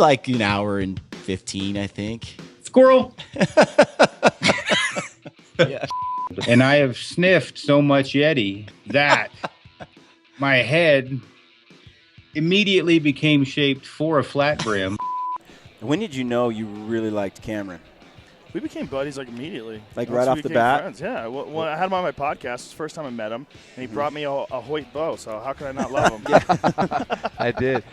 like an hour and 15, I think. Squirrel. Yeah. And I have sniffed so much Yeti that my head immediately became shaped for a flat brim. When did you know you really liked Cameron? We became buddies like immediately. Like Once right we off the became bat? Friends. Yeah. Well, I had him on my podcast. It's the first time I met him, and he brought me a Hoyt bow. So how could I not love him? I did.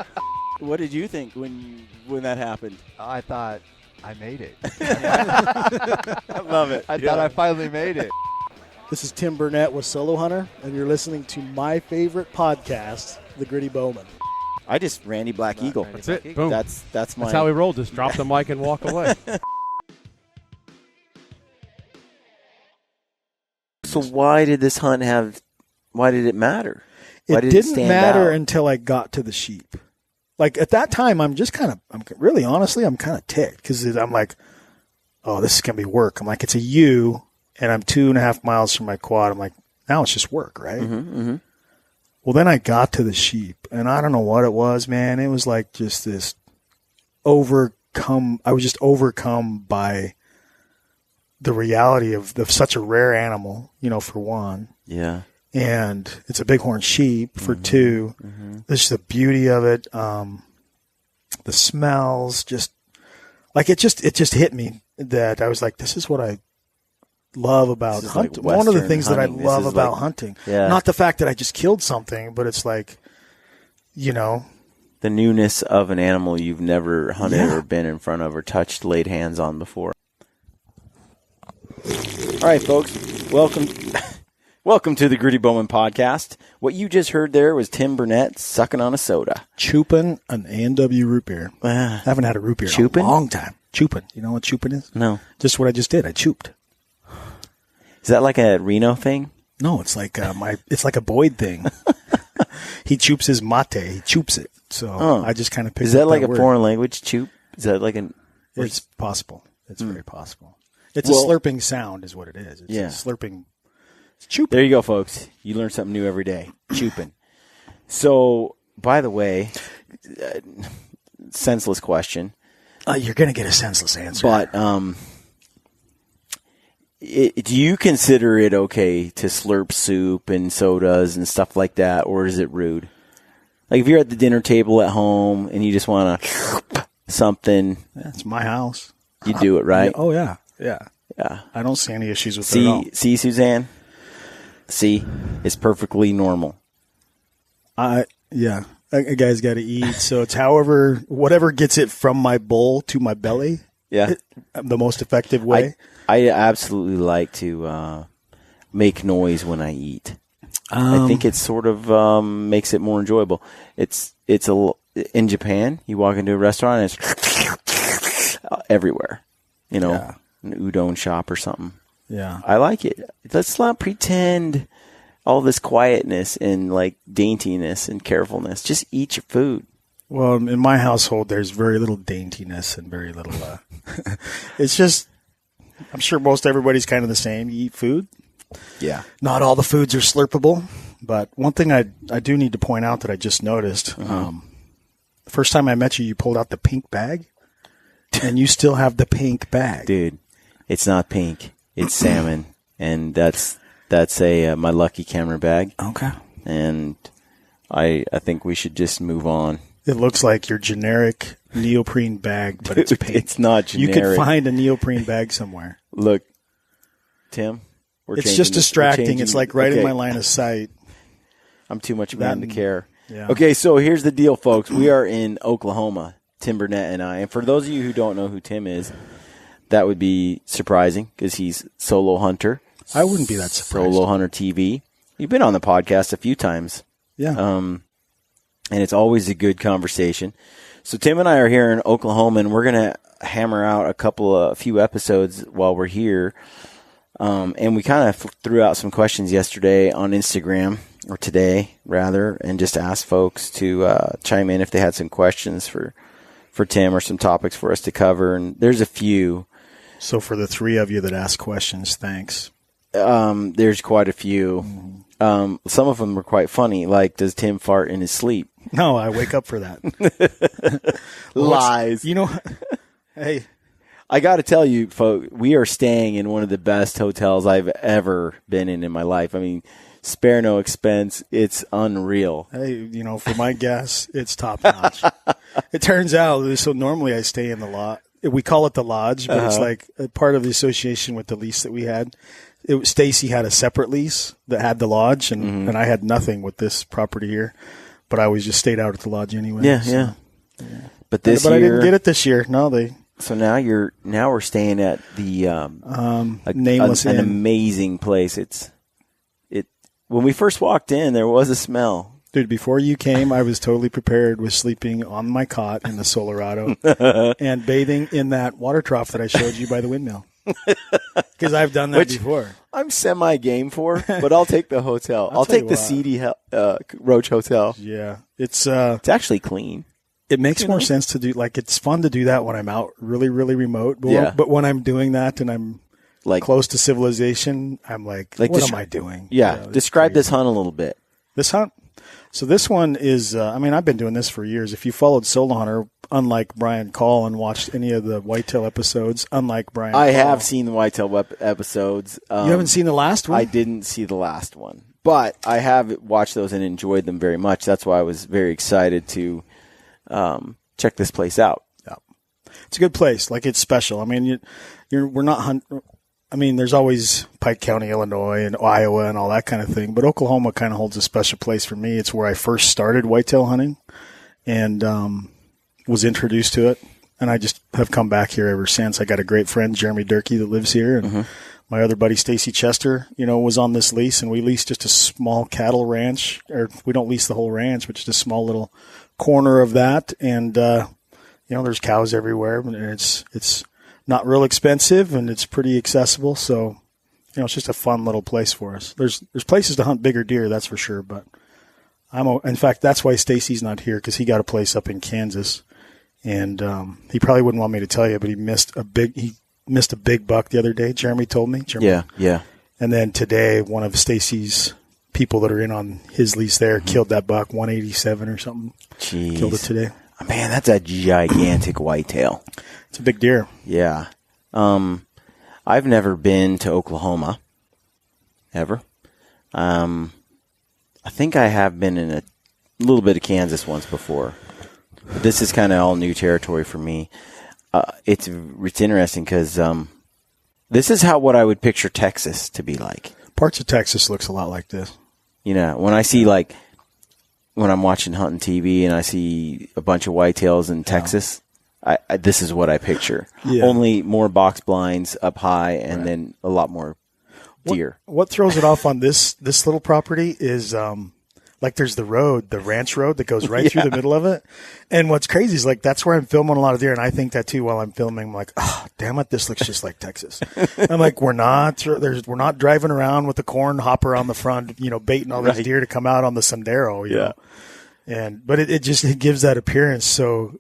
What did you think when that happened? I thought I made it. I love it. I thought I finally made it. This is Tim Burnett with Solo Hunter, and you're listening to my favorite podcast, The Gritty Bowmen. I just Randy Black Eagle. That's it. Boom. That's my. That's how we roll. Just drop the mic and walk away. So why did this hunt why did it matter? Why It did didn't stand matter out? until I got to the sheep. Like at that time, I'm really honestly, I'm kind of ticked because I'm like, oh, this is going to be work. I'm like, it's a U and I'm 2.5 miles from my quad. I'm like, now it's just work, right? Mm-hmm. Well, then I got to the sheep and I don't know what it was, man. It was like just this I was just overcome by the reality of such a rare animal, for one. Yeah. And it's a bighorn sheep for two. Mm-hmm. There's just the beauty of it. The smells, just like it just hit me that I was like, this is what I love about hunting. Like one of the things hunting. that I love about hunting. Yeah. Not the fact that I just killed something, but it's like, the newness of an animal you've never hunted or been in front of or touched, laid hands on before. All right, folks, welcome to the Gritty Bowmen podcast. What you just heard there was Tim Burnett sucking on a soda. Chooping an A&W root beer. I haven't had a root beer in a long time. Chooping. You know what chooping is? No. Just what I just did. I chooped. Is that like a Reno thing? No, it's like it's like a Boyd thing. He choops his mate. He choops it. So I just kind of picked up Is that like a word. foreign language, choop? Is that like an... It's possible. It's very possible. It's a slurping sound is what it is. It's a slurping. It's chooping. There you go, folks. You learn something new every day. Chooping. So, by the way, senseless question. You're going to get a senseless answer. But do you consider it okay to slurp soup and sodas and stuff like that, or is it rude? Like if you're at the dinner table at home and you just want to something. It's my house. You do it, right? Oh, yeah. Yeah. Yeah. I don't see any issues with it at all. See, Suzanne? See? It's perfectly normal. Yeah. A guy's got to eat, so it's whatever gets it from my bowl to my belly. Yeah. The most effective way. I absolutely like to make noise when I eat. I think it sort of makes it more enjoyable. It's in Japan, you walk into a restaurant and it's everywhere. An udon shop or something. Yeah. I like it. Let's not pretend all this quietness and like daintiness and carefulness. Just eat your food. Well, in my household, there's very little daintiness and very little. It's just, I'm sure most everybody's kind of the same. You eat food. Yeah. Not all the foods are slurpable, but one thing I do need to point out that I just noticed. The first time I met you, you pulled out the pink bag, and you still have the pink bag. Dude, it's not pink. It's salmon, and that's my Lucky camera bag. Okay. And I think we should just move on. It looks like your generic neoprene bag, but it's pink. It's not generic. You could find a neoprene bag somewhere. Look, Tim, it's just distracting. It's like right in my line of sight. I'm too much of a man to care. Yeah. Okay, so here's the deal, folks. We are in Oklahoma, Tim Burnett and I. And for those of you who don't know who Tim is, that would be surprising because he's Solo Hunter. I wouldn't be that surprised. Solo Hunter TV. You've been on the podcast a few times. Yeah. And it's always a good conversation. So Tim and I are here in Oklahoma, and we're going to hammer out a few episodes while we're here. And we kind of threw out some questions yesterday on Instagram, or today, rather, and just asked folks to chime in if they had some questions for Tim or some topics for us to cover. And there's a few. So for the three of you that asked questions, thanks. There's quite a few. Some of them were quite funny, like, does Tim fart in his sleep? No, I wake up for that. Lies. You know, hey, I got to tell you, folks, we are staying in one of the best hotels I've ever been in my life. I mean, spare no expense. It's unreal. hey, you know, for my guess, it's top notch. It turns out, so normally I stay in the lodge. We call it the lodge, but it's like a part of the association with the lease that we had. Stacy had a separate lease that had the lodge, and I had nothing with this property here. But I always just stayed out at the lodge anyway. Yeah, so. yeah. But this year, I didn't get it this year. No, So now we're staying at the Nameless an Inn. amazing place. When we first walked in, there was a smell. Dude, before you came, I was totally prepared with sleeping on my cot in the Solorado and bathing in that water trough that I showed you by the windmill. Because I've done that before. I'm semi-game for, but I'll take the hotel. I'll take the seedy Roach Hotel. Yeah. It's actually clean. It makes more sense to do, like, it's fun to do that when I'm out really, really remote. But, but when I'm doing that and I'm like close to civilization, I'm like what am I doing? Yeah. Describe this hunt a little bit. This hunt? So this one is, I've been doing this for years. If you followed Solo Hunter, unlike Brian Call, and watched any of the Whitetail episodes, unlike Brian Call. I have seen the Whitetail episodes. You haven't seen the last one? I didn't see the last one. But I have watched those and enjoyed them very much. That's why I was very excited to check this place out. Yeah. It's a good place. Like, it's special. I mean, we're not hunting. I mean, there's always Pike County, Illinois, and Iowa and all that kind of thing. But Oklahoma kind of holds a special place for me. It's where I first started whitetail hunting and was introduced to it. And I just have come back here ever since. I got a great friend, Jeremy Durkee, that lives here. And my other buddy, Stacy Chester, was on this lease. And we leased just a small cattle ranch. Or we don't lease the whole ranch, but just a small little corner of that. And, there's cows everywhere. And it's not real expensive, and it's pretty accessible. So, it's just a fun little place for us. There's places to hunt bigger deer, that's for sure. But in fact, that's why Stacy's not here, because he got a place up in Kansas, and he probably wouldn't want me to tell you, but he missed a big buck the other day. Jeremy told me. Yeah. And then today, one of Stacy's people that are in on his lease there killed that buck, 187 or something. Jeez. Killed it today. Man, that's a gigantic whitetail. It's a big deer. Yeah. I've never been to Oklahoma, ever. I think I have been in a little bit of Kansas once before. But this is kind of all new territory for me. It's interesting because this is what I would picture Texas to be like. Parts of Texas looks a lot like this. When I see when I'm watching hunting TV and I see a bunch of whitetails in Texas, this is what I picture. Yeah. Only more box blinds up high and then a lot more deer. What throws it off on this little property is there's the ranch road that goes right through the middle of it. And what's crazy is that's where I'm filming a lot of deer. And I think that too while I'm filming. I'm like, oh, damn it, this looks just like Texas. I'm like, we're not driving around with the corn hopper on the front, baiting all these deer to come out on the Sendero, you know. But it just gives that appearance. So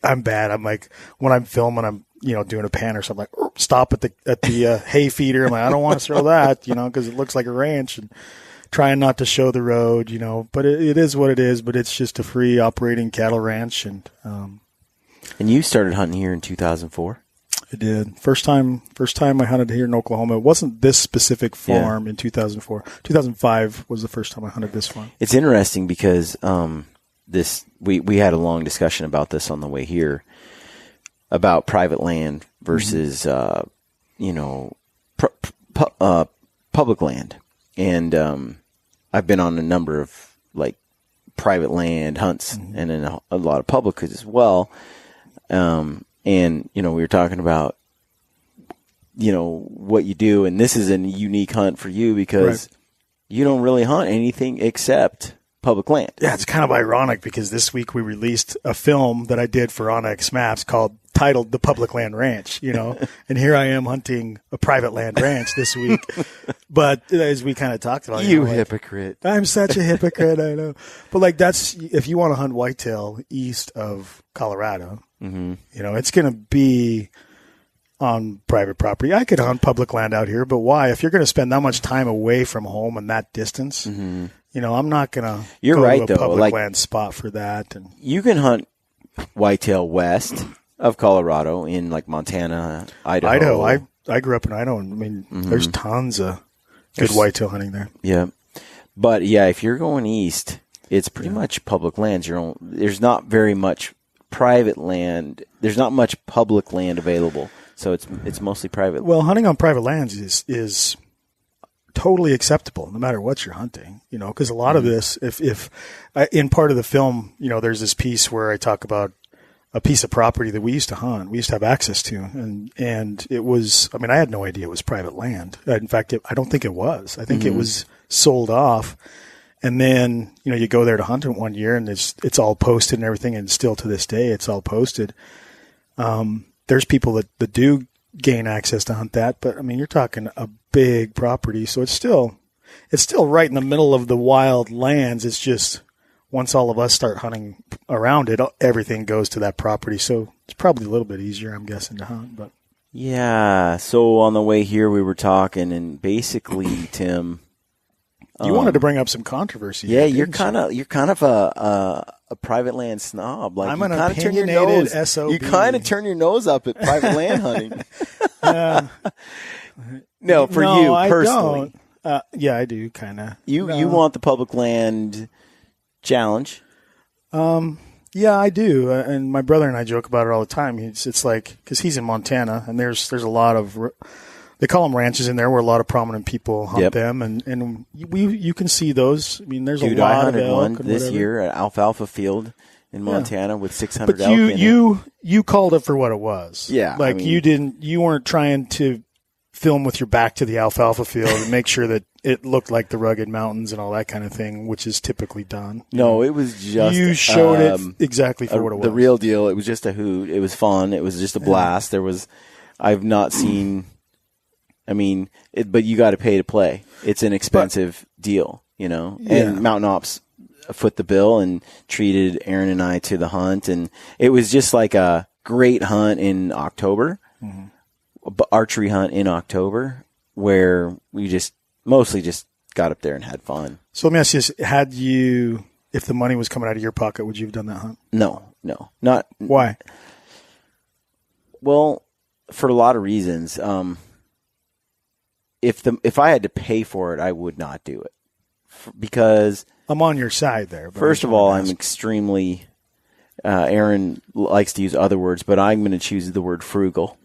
I'm bad. I'm like, when I'm filming, I'm, doing a pan or something, like, stop at the hay feeder. I'm like, I don't want to throw that, because it looks like a ranch, and trying not to show the road, but it is what it is, but it's just a free operating cattle ranch. And you started hunting here in 2004? I did. First time I hunted here in Oklahoma. It wasn't this specific farm in 2004. 2005 was the first time I hunted this farm. It's interesting because we had a long discussion about this on the way here about private land versus public land. And I've been on a number of private land hunts and then a lot of public as well. And we were talking about what you do, and this is a unique hunt for you because you don't really hunt anything except public land. Yeah, it's kind of ironic because this week we released a film that I did for Onyx Maps titled The Public Land Ranch, and here I am hunting a private land ranch this week. But as we kind of talked about, you hypocrite. I'm such a hypocrite, I know. But that's, if you want to hunt whitetail east of Colorado, it's going to be on private property. I could hunt public land out here, but why? If you're going to spend that much time away from home and that distance, I'm not gonna. You're go right, to a though. public Like, land spot for that. And you can hunt whitetail west of Colorado in like Montana, Idaho. I grew up in Idaho, and I mean, there's tons of good whitetail hunting there. Yeah, but yeah, if you're going east, it's pretty much public lands. There's not very much private land. There's not much public land available, so it's mostly private. Well, hunting on private lands is totally acceptable, no matter what you're hunting. Because a lot of this, if in part of the film, there's this piece where I talk about a piece of property that we used to hunt, we used to have access to, and it was. I mean, I had no idea it was private land. In fact, I don't think it was. I think it was sold off. And then, you go there to hunt it one year, and it's all posted and everything, and still to this day, it's all posted. There's people that do gain access to hunt that, but I mean, you're talking a big property, so it's still right in the middle of the wild lands. It's just once all of us start hunting around it, everything goes to that property. So it's probably a little bit easier, I'm guessing, to hunt. But yeah. So on the way here, we were talking, and basically, Tim. You wanted to bring up some controversy. Yeah, here, you're kind of a private land snob. Like, I'm you an kind of turn your opinionated nose. SOB. You kind of turn your nose up at private land hunting. No, for you personally. I don't. Yeah, I do kind of. You want the public land challenge? Yeah, I do. And my brother and I joke about it all the time. It's like, because he's in Montana, and there's a lot of. They call them ranches in there where a lot of prominent people hunt them, and you can see those. I mean, there's a lot I hunted of elk one and this whatever. year at Alfalfa Field in Montana with 600 But elk in it. you called it for what it was. Yeah, like, I mean, you weren't trying to film with your back to the alfalfa field and make sure that it looked like the rugged mountains and all that kind of thing, which is typically done. No, it was just you showed it exactly for what it was. The real deal. It was just a hoot. It was fun. It was just a blast. I've not seen. I mean, but you got to pay to play. It's an expensive deal, And Mountain Ops foot the bill and treated Aaron and I to the hunt, and it was just like a great hunt in October, archery hunt in October, where we just mostly just got up there and had fun. So let me ask you this: if the money was coming out of your pocket, would you have done that hunt? No, not. Why? Well, for a lot of reasons. If I had to pay for it, I would not do it because I'm on your side there. First of all, I'm extremely. Aaron likes to use other words, but I'm going to choose the word frugal.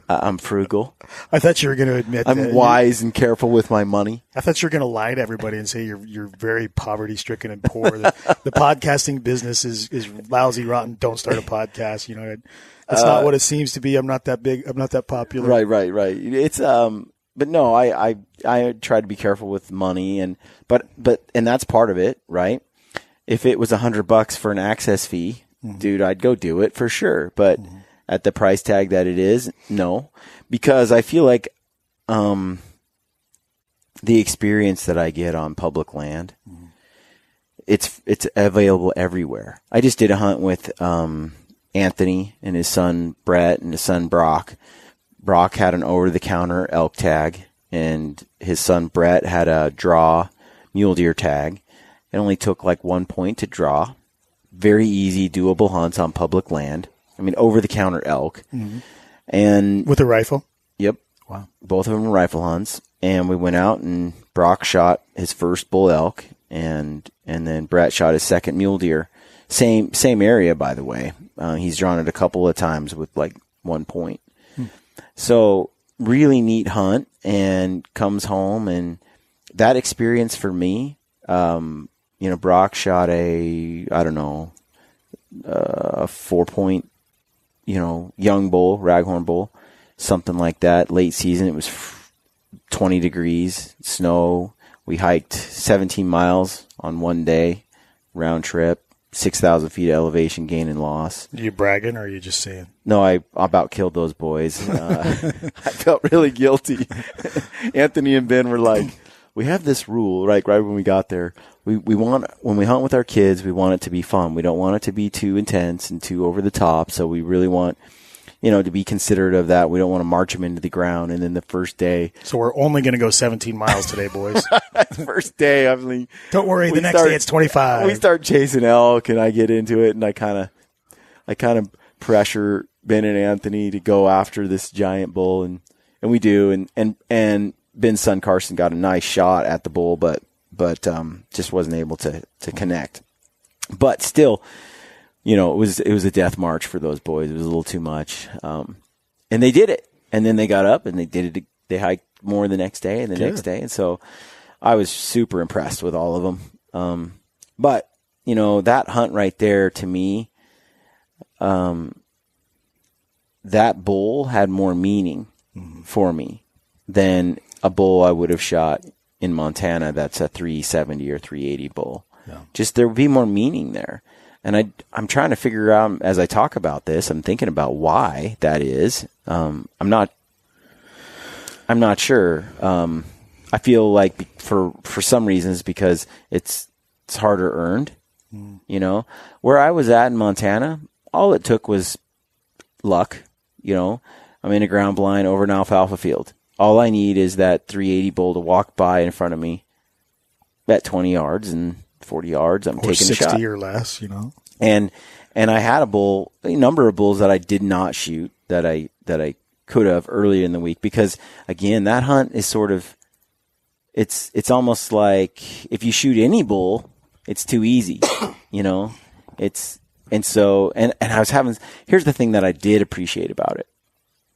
I'm frugal. I thought you were going to admit I'm that. wise and careful with my money. I thought you were going to lie to everybody and say you're very poverty stricken and poor. The podcasting business is lousy, rotten. Don't start a podcast. It's not what it seems to be. I'm not that big. I'm not that popular. Right. It's But no, I try to be careful with money, but that's part of it, right? If it was $100 for an access fee, dude, I'd go do it for sure. But at the price tag that it is, no, because I feel like the experience that I get on public land, it's available everywhere. I just did a hunt with Anthony and his son Brett and his son Brock. Brock had an over-the-counter elk tag, and his son Brett had a draw mule deer tag. It only took like 1 point to draw. Very easy, doable hunts on public land. I mean, over-the-counter elk. And with a rifle? Yep. Wow. Both of them were rifle hunts. And we went out, and Brock shot his first bull elk, and then Brett shot his second mule deer. Same area, by the way. He's drawn it a couple of times with like 1 point. So really neat hunt, and comes home, and that experience for me, Brock shot a 4 point, young bull, raghorn bull, something like that. Late season, it was 20 degrees, snow. We hiked 17 miles on one day, round trip. 6,000 feet of elevation gain and loss. Are you bragging, or are you just saying? No, I about killed those boys. I felt really guilty. Anthony and Ben were like, we have this rule, right when we got there. We want, when we hunt with our kids, we want it to be fun. We don't want it to be too intense and too over the top. So we really want, to be considerate of that. We don't want to march them into the ground. And then the first day. So we're only going to go 17 miles today, boys. First day, I mean. Don't worry, the next day it's 25. We start chasing elk, and I get into it, and I kind of pressure Ben and Anthony to go after this giant bull, and we do. And Ben's son Carson got a nice shot at the bull, but just wasn't able to connect. But still, it was a death march for those boys. It was a little too much. And they did it. And then they got up and they did it. They hiked more the next day and the next day. And so I was super impressed with all of them. But, that hunt right there to me, that bull had more meaning for me than a bull I would have shot in Montana. That's a 370 or 380 bull. Yeah. Just there would be more meaning there. And I'm trying to figure out, as I talk about this, I'm thinking about why that is. I'm not sure. I feel like for some reasons, because it's harder earned, where I was at in Montana, all it took was luck. I'm in a ground blind over an alfalfa field. All I need is that 380 bull to walk by in front of me at 20 yards and 40 yards. I'm taking a shot. 60 or less, And I had a number of bulls that I did not shoot that I could have earlier in the week, because again, that hunt is sort of, it's almost like if you shoot any bull, it's too easy, and I was having, here's the thing that I did appreciate about it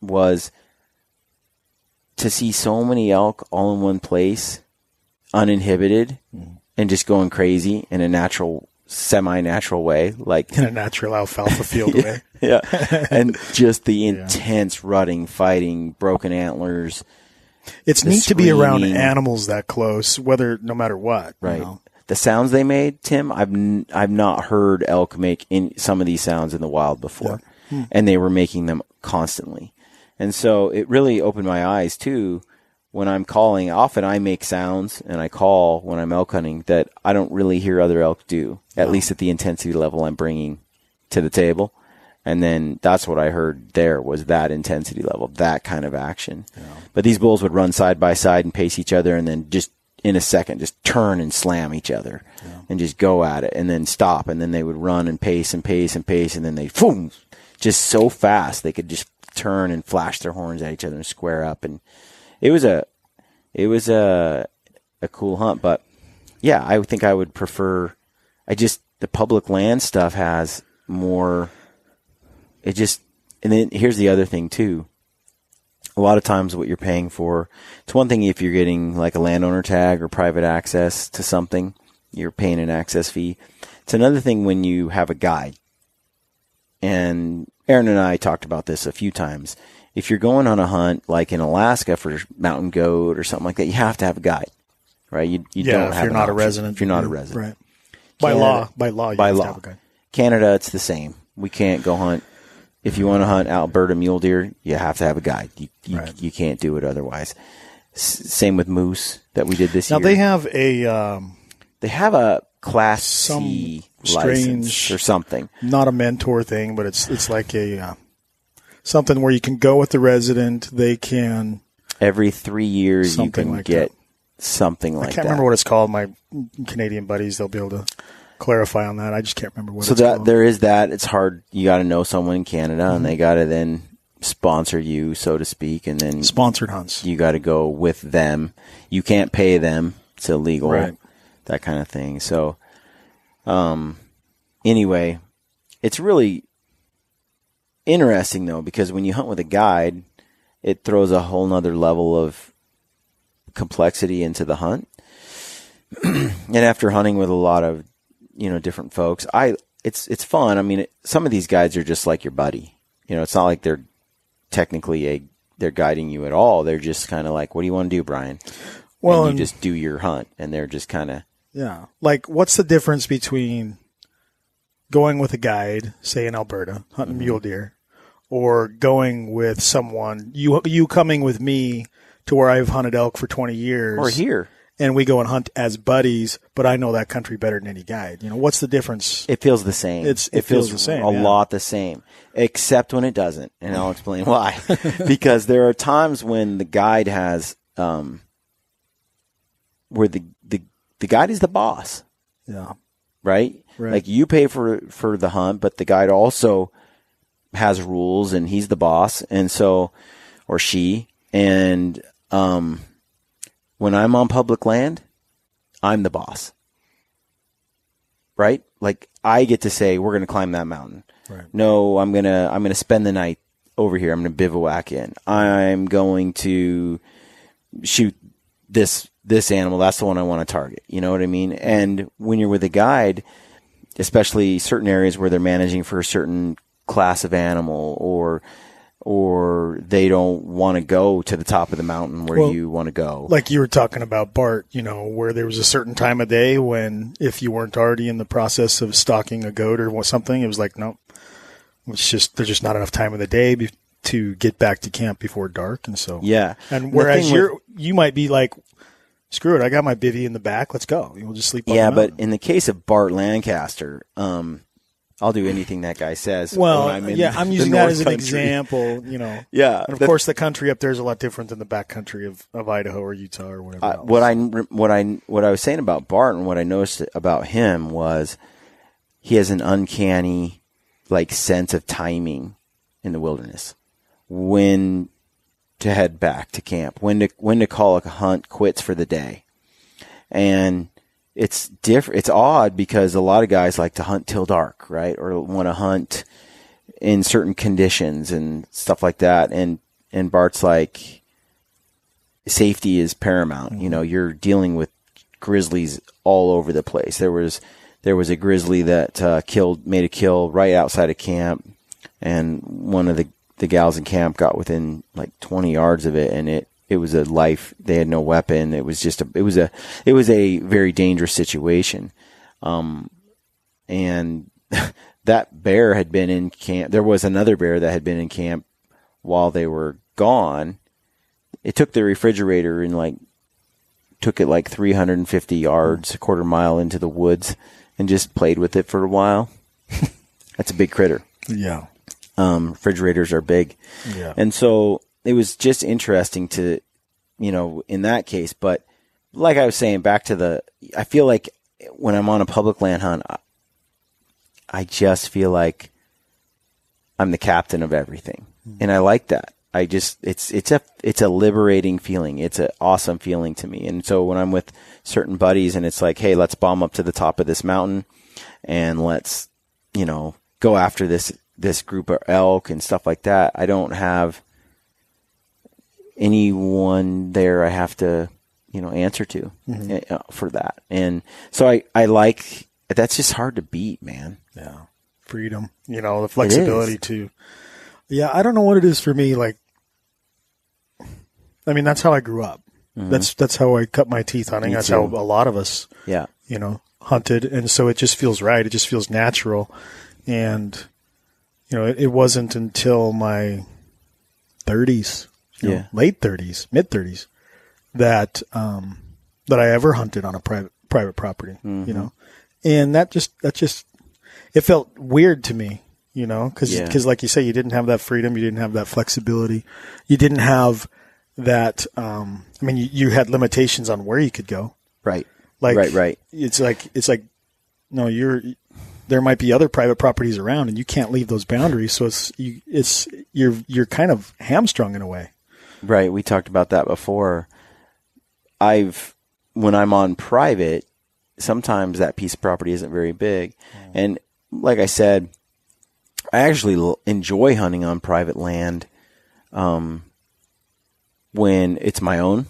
was to see so many elk all in one place, uninhibited, and just going crazy in a natural, semi-natural way, like in a natural alfalfa field way. Yeah. And just the intense rutting, fighting, broken antlers. It's neat to be around animals that close, no matter what. Right. The sounds they made, Tim, I've not heard elk make some of these sounds in the wild before. Yeah. And they were making them constantly. And so it really opened my eyes too. When I'm calling, often I make sounds and I call when I'm elk hunting that I don't really hear other elk do, at least at the intensity level I'm bringing to the table. And then that's what I heard there was that intensity level, that kind of action. Yeah. But these bulls would run side by side and pace each other, and then just in a second, just turn and slam each other and just go at it, and then stop. And then they would run and pace and pace and pace. And then they, boom, just so fast they could just turn and flash their horns at each other and square up. And it was a cool hunt. But yeah, I think I would prefer, the public land stuff has more, and then here's the other thing too. A lot of times what you're paying for, it's one thing if you're getting like a landowner tag or private access to something, you're paying an access fee. It's another thing when you have a guide. And Aaron and I talked about this a few times. If you're going on a hunt like in Alaska for mountain goat or something like that, you have to have a guide, right? You don't have if you're not a resident. If you're not a resident. Right. By law, you have to have a guide. Canada, it's the same. We can't go hunt. If you want to hunt Alberta mule deer, you have to have a guide. You can't do it otherwise. Same with moose that we did this year. Now they have a Class C license or something. Not a mentor thing, but it's like a something where you can go with the resident. They can every 3 years you can get something like that. I can't remember what it's called. My Canadian buddies, they'll be able to clarify on that. I just can't remember what it's called. So there is that. It's hard. You got to know someone in Canada, and they got to then sponsor you, so to speak, and then sponsored hunts. You got to go with them. You can't pay them. It's illegal. Right. That kind of thing. So, anyway, it's really interesting though, because when you hunt with a guide, it throws a whole nother level of complexity into the hunt. And after hunting with a lot of, different folks, it's fun. I mean, some of these guides are just like your buddy. It's not like they're technically they're guiding you at all. They're just kind of like, what do you want to do, Brian? Well, and you just do your hunt, and they're just kind of. Yeah. Like, what's the difference between going with a guide, say in Alberta, hunting mule deer, or going with someone, you coming with me to where I've hunted elk for 20 years. Or here. and we go and hunt as buddies, but I know that country better than any guide. You know, what's the difference? It feels the same. It feels the same, a lot the same, except when it doesn't, and I'll explain why. Because there are times when the guide has, where the guide is the boss. Yeah. Right? Like you pay for the hunt, but the guide also has rules, and he's the boss, and so, or she, and when I'm on public land, I'm the boss. Right? Like I get to say we're going to climb that mountain. Right. No, I'm going to spend the night over here. I'm going to bivouac in. I'm going to shoot this animal. That's the one I want to target. You know what I mean? And when you're with a guide, especially certain areas where they're managing for a certain class of animal, or they don't want to go to the top of the mountain where you want to go. Like you were talking about, Bart, you know, where there was a certain time of day when if you weren't already in the process of stalking a goat or something, it was like, no, it's just, there's just not enough time of the day to get back to camp before dark. And so, yeah. And whereas you might be like, screw it, I got my bivvy in the back, let's go. We'll just sleep on the mountain. But in the case of Bart Lancaster, I'll do anything that guy says. Well, I'm I'm using that as an example, you know. Yeah. And of course the country up there is a lot different than the back country of Idaho or Utah or whatever else. What I was saying about Bart and what I noticed about him was he has an uncanny like sense of timing in the wilderness. When to head back to camp, when to call a hunt quits for the day. And it's different. It's odd because a lot of guys like to hunt till dark, right? Or want to hunt in certain conditions and stuff like that. And Bart's like, safety is paramount. Mm-hmm. You know, you're dealing with grizzlies all over the place. There was a grizzly that made a kill right outside of camp, and one of the gals in camp got within like 20 yards of it, and it was a life. They had no weapon. It was just it was a very dangerous situation. And that bear had been in camp. There was another bear that had been in camp while they were gone. It took the refrigerator and took it like 350 yards, a quarter mile into the woods, and just played with it for a while. That's a big critter. Yeah. Refrigerators are big. Yeah. And so it was just interesting to, you know, in that case. But like I was saying, I feel like when I'm on a public land hunt, I just feel like I'm the captain of everything. Mm-hmm. And I like that. It's a liberating feeling. It's an awesome feeling to me. And so when I'm with certain buddies and it's like, hey, let's bomb up to the top of this mountain and let's, you know, go after this group of elk and stuff like that. I don't have anyone there I have to, you know, answer to for that. And so I like, that's just hard to beat, man. Yeah. Freedom, you know, the flexibility to, I don't know what it is for me. Like, I mean, that's how I grew up. Mm-hmm. That's how I cut my teeth hunting. That's how a lot of us, you know, hunted. And so it just feels right. It just feels natural. And, you know, it wasn't until my 30s, late 30s, mid 30s, that I ever hunted on a private property, you know, and that just it felt weird to me, you know, because like you say, you didn't have that freedom, you didn't have that flexibility, you didn't have that. I mean, you had limitations on where you could go, right? Like, right. It's like, no, there might be other private properties around, and you can't leave those boundaries. So you're kind of hamstrung in a way. Right. We talked about that before. When I'm on private, sometimes that piece of property isn't very big. And like I said, I actually enjoy hunting on private land when it's my own,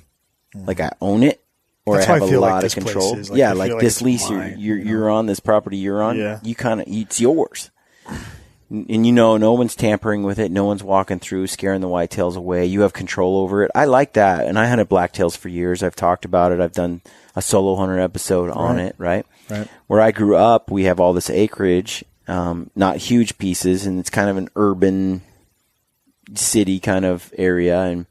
like I own it, or I have a lot of control. Like this lease, you're on this property you're on. Yeah. It's yours. And you know, no one's tampering with it. No one's walking through, scaring the whitetails away. You have control over it. I like that. And I hunted blacktails for years. I've talked about it. I've done a solo hunter episode on it, right? Where I grew up, we have all this acreage, not huge pieces, and it's kind of an urban city kind of area.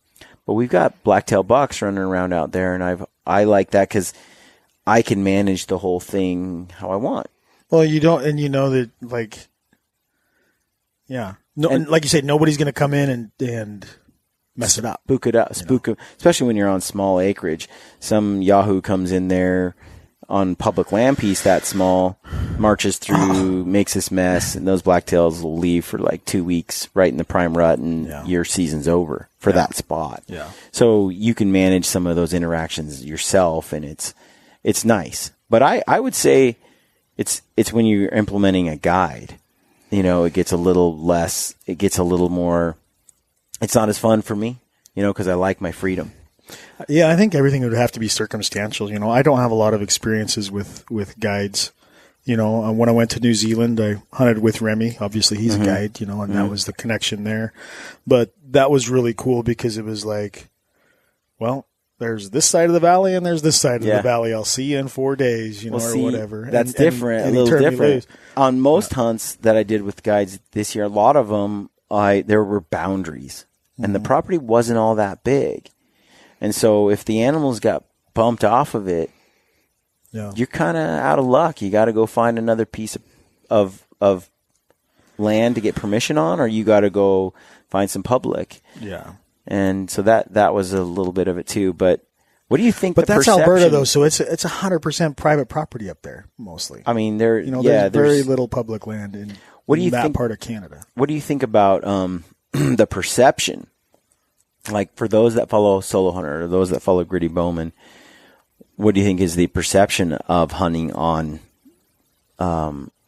But we've got blacktail bucks running around out there, and I like that because I can manage the whole thing how I want. Well, you don't, and you know that, like, yeah. No, and like you said, nobody's going to come in and mess it up. Spook it up. Especially when you're on small acreage. Some Yahoo comes in there on public land piece that small, marches through, makes this mess, and those blacktails will leave for like 2 weeks right in the prime rut, and your season's over for that spot. Yeah. So you can manage some of those interactions yourself, and it's nice. But I would say it's when you're implementing a guide, it gets a little less, it gets a little more, it's not as fun for me, because I like my freedom. Yeah, I think everything would have to be circumstantial. I don't have a lot of experiences with guides. When I went to New Zealand, I hunted with Remy. Obviously, he's a guide, and that was the connection there. But that was really cool because it was like, well, there's this side of the valley and there's this side of the valley. I'll see you in 4 days, or whatever. That's different, a little different. On most hunts that I did with guides this year, a lot of them, there were boundaries, and the property wasn't all that big. And so if the animals got bumped off of it, you're kind of out of luck. You got to go find another piece of land to get permission on, or you got to go find some public. Yeah. And so that was a little bit of it too. But what do you think? But that's Alberta though, so it's 100% private property up there mostly. I mean, there's very little public land in that part of Canada. What do you think about the perception? Like for those that follow Solo Hunter or those that follow Gritty Bowmen, what do you think is the perception of hunting on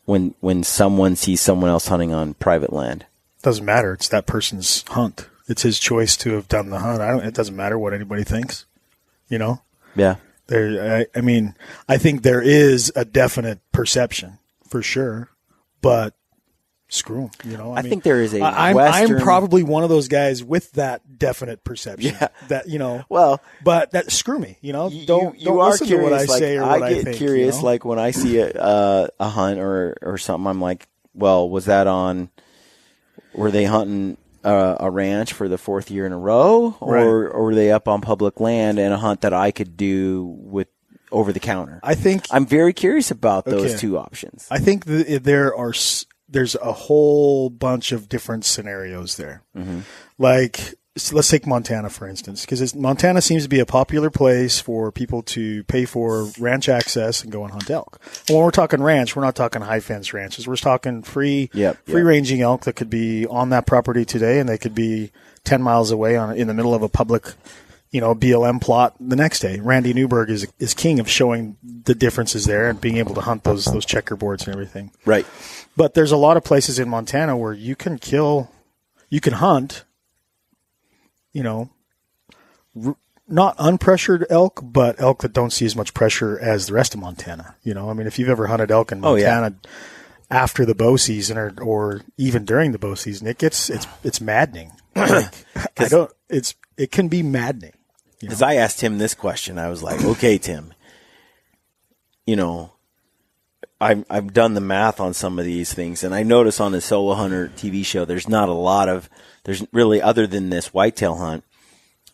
when someone sees someone else hunting on private land? Doesn't matter. It's that person's hunt. It's his choice to have done the hunt. It doesn't matter what anybody thinks. Yeah. I think there is a definite perception for sure, but screw them. I think there is a I'm probably one of those guys with that definite perception. Yeah. That Well, but that screw me. Don't listen curious, to what I say or what I think. I get curious, like when I see a hunt or something, I'm like, well, was that on? Were they hunting a ranch for the 4th year in a row, or were they up on public land and a hunt that I could do with over the counter? I think I'm very curious about those two options. I think there's a whole bunch of different scenarios there. Mm-hmm. Like, so let's take Montana, for instance, because Montana seems to be a popular place for people to pay for ranch access and go and hunt elk. And when we're talking ranch, we're not talking high fence ranches. We're talking free ranging elk that could be on that property today, and they could be 10 miles away in the middle of a public, BLM plot the next day. Randy Newberg is king of showing the differences there and being able to hunt those checkerboards and everything. Right. But there's a lot of places in Montana where you can hunt, not unpressured elk, but elk that don't see as much pressure as the rest of Montana. If you've ever hunted elk in Montana after the bow season or even during the bow season, it's maddening. It can be maddening. Because I asked Tim this question, I was like, okay, Tim, I've done the math on some of these things, and I notice on the Solo Hunter TV show, there's really, other than this whitetail hunt,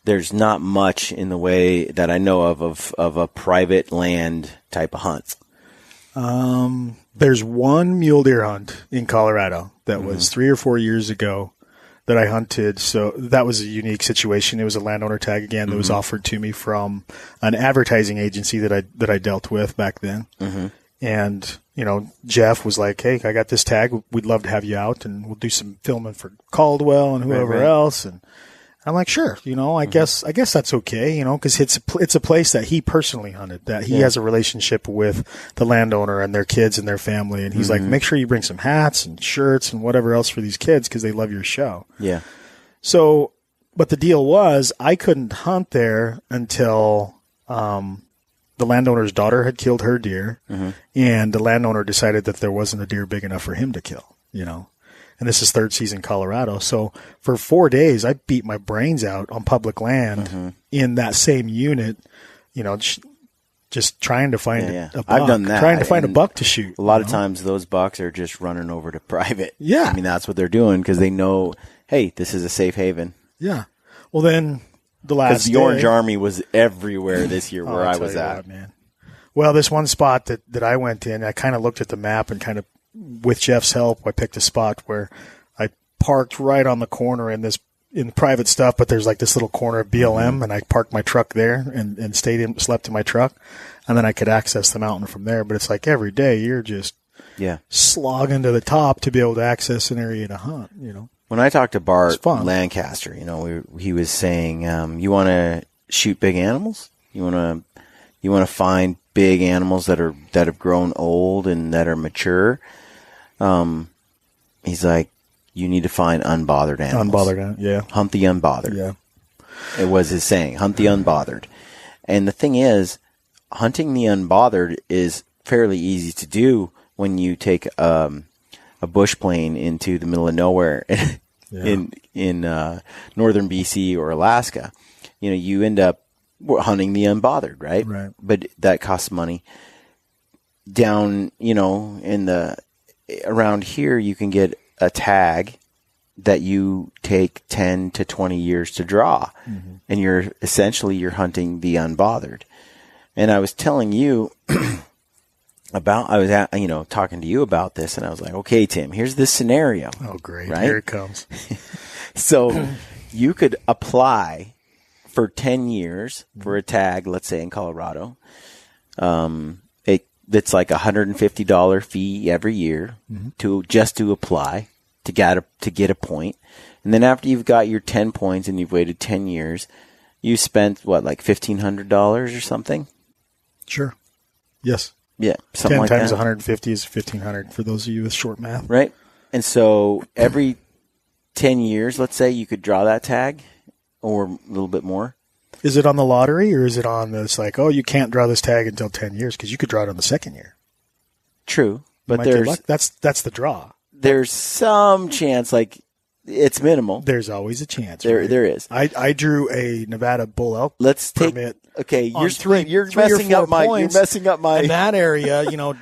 there's not much in the way that I know of a private land type of hunt. There's one mule deer hunt in Colorado that was 3 or 4 years ago that I hunted. So that was a unique situation. It was a landowner tag again that was offered to me from an advertising agency that I dealt with back then. Mm-hmm. And, Jeff was like, hey, I got this tag. We'd love to have you out, and we'll do some filming for Caldwell and whoever else. And I'm like, sure, I guess that's okay, because it's a place that he personally hunted, that he has a relationship with the landowner and their kids and their family. And he's like, make sure you bring some hats and shirts and whatever else for these kids because they love your show. Yeah. So, but the deal was I couldn't hunt there until the landowner's daughter had killed her deer, and the landowner decided that there wasn't a deer big enough for him to kill, And this is third season Colorado. So for 4 days, I beat my brains out on public land in that same unit, just trying to find a buck. I've done that. Trying to find a buck to shoot. A lot of times those bucks are just running over to private. Yeah. I mean, that's what they're doing because they know, hey, this is a safe haven. Yeah. Well, then the last the day. Orange Army was everywhere this year where I'll I was tell you at. what, man. Well, this one spot that I went in, I kind of looked at the map and kind of, with Jeff's help, I picked a spot where I parked right on the corner in private stuff, but there's like this little corner of BLM, and I parked my truck there and slept in my truck, and then I could access the mountain from there. But it's like every day you're just slogging to the top to be able to access an area to hunt, you know. When I talked to Bart Lancaster, you know, he was saying, you want to shoot big animals? You want to find big animals that have grown old and that are mature? He's like, you need to find unbothered animals. Yeah. Hunt the unbothered. Yeah. It was his saying, hunt the unbothered. And the thing is, hunting the unbothered is fairly easy to do when you take a bush plane into the middle of nowhere in northern BC or Alaska. You know, you end up hunting the unbothered, right? Right. But that costs money. Down, you know, around here, you can get a tag that you take 10 to 20 years to draw. Mm-hmm. And you're hunting the unbothered. And I was telling you talking to you about this, and I was like, okay, Tim, here's this scenario. Oh, great. Right? Here it comes. So you could apply for 10 years for a tag, let's say in Colorado. It's like $150 fee every year to apply to get a point. And then after you've got your 10 points and you've waited 10 years, you spent like $1,500 or something? Sure. Yes. Yeah, something 10 like times that. 150 is 1,500 for those of you with short math. Right. And so every 10 years, let's say, you could draw that tag or a little bit more. Is it on the lottery, or is it on this like, oh, you can't draw this tag until 10 years because you could draw it on the second year? True. But that's the draw. There's some chance, like, it's minimal. There's always a chance. There is. I drew a Nevada bull elk permit. Okay, you're messing up my in that area. You know,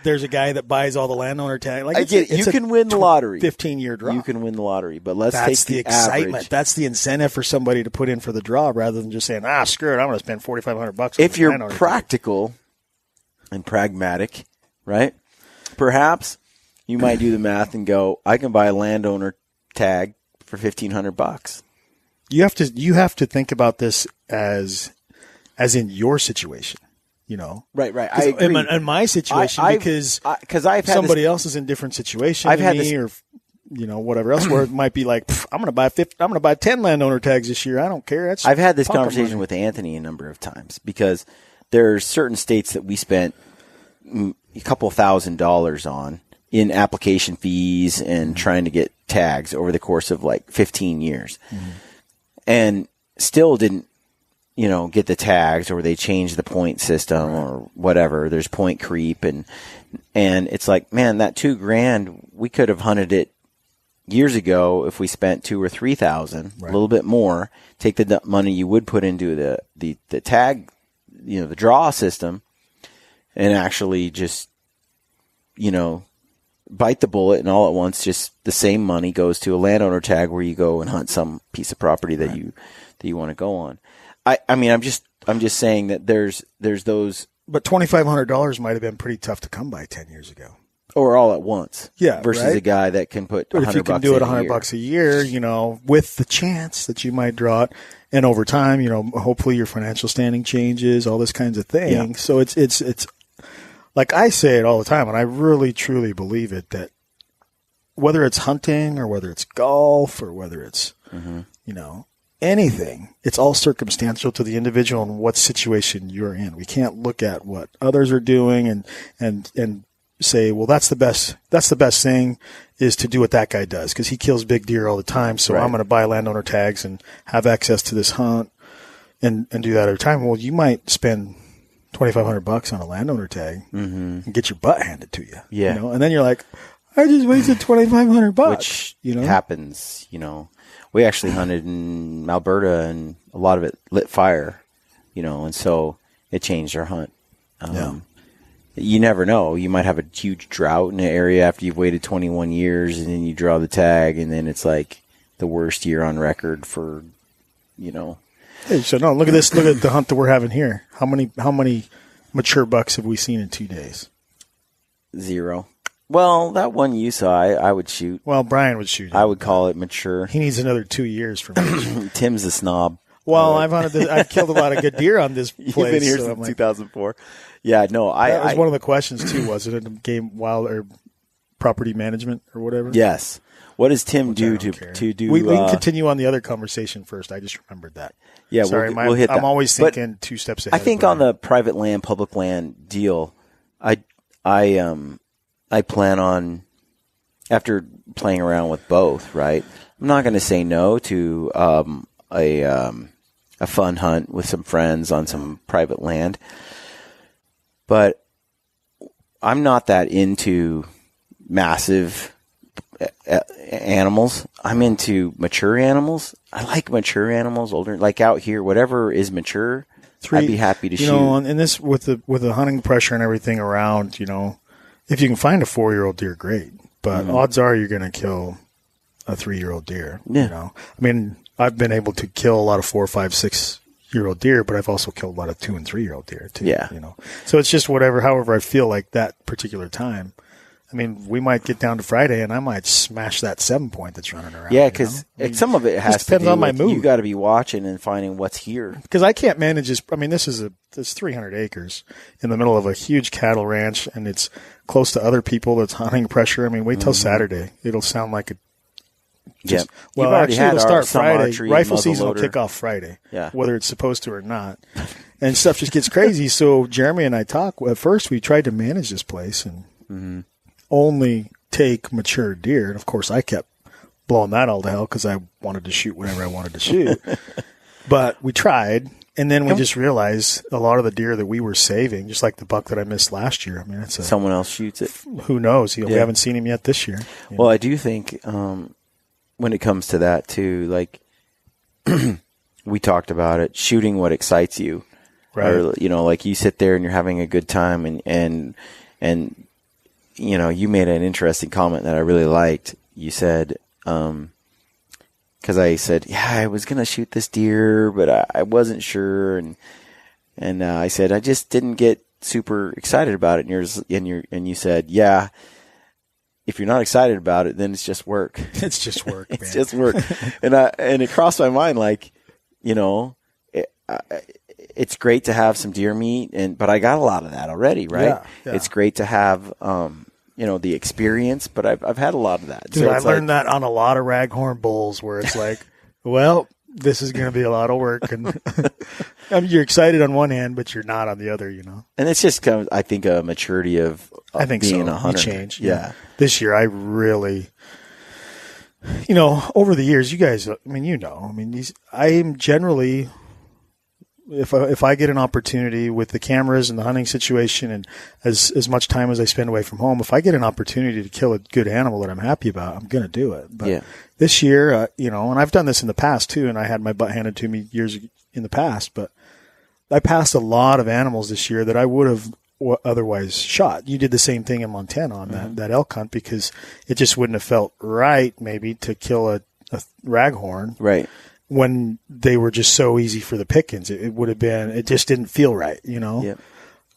there's a guy that buys all the landowner tag. Like, you can win the lottery. 15-year draw. You can win the lottery, but let's that's take the excitement. average. That's the incentive for somebody to put in for the draw rather than just saying, screw it, I'm going to spend $4,500. If you're practical and pragmatic, right? Perhaps you might do the math and go, I can buy a landowner tag for $1,500. You have to think about this as in your situation, you know. Right. I agree. In my situation, because I've had somebody else is in a different situation than me, or you know, whatever else, where it might be like, I'm going to buy 10 landowner tags this year. I don't care. I've had this conversation with Anthony a number of times because there are certain states that we spent a couple $1,000s on in application fees and trying to get tags over the course of like 15 years, and still didn't, you know, get the tags, or they changed the point system or whatever. There's point creep, and it's like, man, that $2,000, we could have hunted it years ago if we spent $2,000 or $3,000, a little bit more. Take the money you would put into the tag, you know, the draw system, and actually just, you know, bite the bullet, and all at once, just the same money goes to a landowner tag where you go and hunt some piece of property that you want to go on. I mean, I'm just saying that there's those. But $2,500 might have been pretty tough to come by 10 years ago. Or all at once. Yeah. Versus a guy that can put $100 But if you can do it $100 a year, you know, with the chance that you might draw it, and over time, you know, hopefully your financial standing changes, all this kinds of things. Yeah. So it's like I say it all the time, and I really truly believe it, that whether it's hunting or whether it's golf or whether it's, you know, anything, it's all circumstantial to the individual and what situation you're in. We can't look at what others are doing and say, well, that's the best thing is to do what that guy does because he kills big deer all the time. So I'm going to buy landowner tags and have access to this hunt and do that every time. Well, you might spend $2,500 on a landowner tag and get your butt handed to you. Yeah. You know? And then you're like, I just wasted $2,500. Which, you know, happens, you know. We actually hunted in Alberta, and a lot of it lit fire, you know, and so it changed our hunt. You never know. You might have a huge drought in an area after you've waited 21 years, and then you draw the tag, and then it's like the worst year on record for, you know. Hey, so no, look at this. Look at the hunt that we're having here. How many mature bucks have we seen in 2 days? 0. Well, that one you saw, I would shoot. Well, Brian would shoot. I would call it mature. He needs another 2 years for me. Tim's a snob. Well, I've killed a lot of good deer on this place. You've been here so since I'm like, 2004. Yeah, no, that was one of the questions too. Was it in the game wild or property management or whatever? Yes. What does Tim Which do I don't care. to do? We can continue on the other conversation first. I just remembered that. Yeah, sorry, we'll hit that. I'm always But thinking 2 steps ahead. I think on the private land, public land deal, I plan on, after playing around with both, right? I'm not going to say no to a fun hunt with some friends on some private land, but I'm not that into massive animals. I'm into mature animals. I like mature animals, older, like out here, whatever is mature. I'd be happy to shoot. You know, and this with the hunting pressure and everything around, you know, if you can find a 4-year-old deer, great. But odds are you're going to kill a 3-year-old deer. Yeah. You know, I mean, I've been able to kill a lot of 4, 5, 6-year-old deer, but I've also killed a lot of 2 and 3-year-old deer too. Yeah. You know, so it's just however I feel like that particular time. I mean, we might get down to Friday and I might smash that 7-point that's running around. Yeah, because some of it has to depends do on my with mood. you got to be watching and finding what's here. Because I can't manage this. I mean, this is 300 acres in the middle of a huge cattle ranch, and it's close to other people that's hunting pressure. I mean, wait till Saturday. It'll sound like a Well, well, you've already actually, had it'll start some Friday. archery, Rifle muzzleloader. season will kick off Friday, Yeah. whether it's supposed to or not. And stuff just gets crazy. So Jeremy and I talk. At first, we tried to manage this place and only take mature deer. And, of course, I kept blowing that all to hell because I wanted to shoot whenever I wanted to shoot. But we tried, and then we just realized a lot of the deer that we were saving, just like the buck that I missed last year. I mean, Someone else shoots it. who knows? We Yeah. haven't seen him yet this year. you Well, know. I do think when it comes to that too, like we talked about it, shooting what excites you, Right. Or you know, like you sit there and you're having a good time, and you know, you made an interesting comment that I really liked. You said, because I said, yeah, I was gonna shoot this deer, but I wasn't sure, and I said I just didn't get super excited about it, and you said, yeah. If you're not excited about it, then it's just work. It's just work, man. It's just work. And it crossed my mind, like, you know, it's great to have some deer meat, but I got a lot of that already, right? Yeah, yeah. It's great to have, you know, the experience, but I've had a lot of that. Dude, So I it's learned that on a lot of raghorn bulls where it's like, well, this is going to be a lot of work. And I mean, you're excited on one hand, but you're not on the other, you know? and it's just kind of, I think, a maturity of I think being so. a hunter. You change. Yeah. This year, I really, you know, over the years, you guys, I mean, you know, I mean, I am generally, if I get an opportunity with the cameras and the hunting situation and as much time as I spend away from home, if I get an opportunity to kill a good animal that I'm happy about, I'm going to do it. But Yeah. this year, you know, and I've done this in the past too, and I had my butt handed to me years in the past, but I passed a lot of animals this year that I would have otherwise shot. You did the same thing in Montana on that elk hunt because it just wouldn't have felt right maybe to kill a raghorn Right. when they were just so easy for the pickings. It would have been, it just didn't feel right, you know? Yep.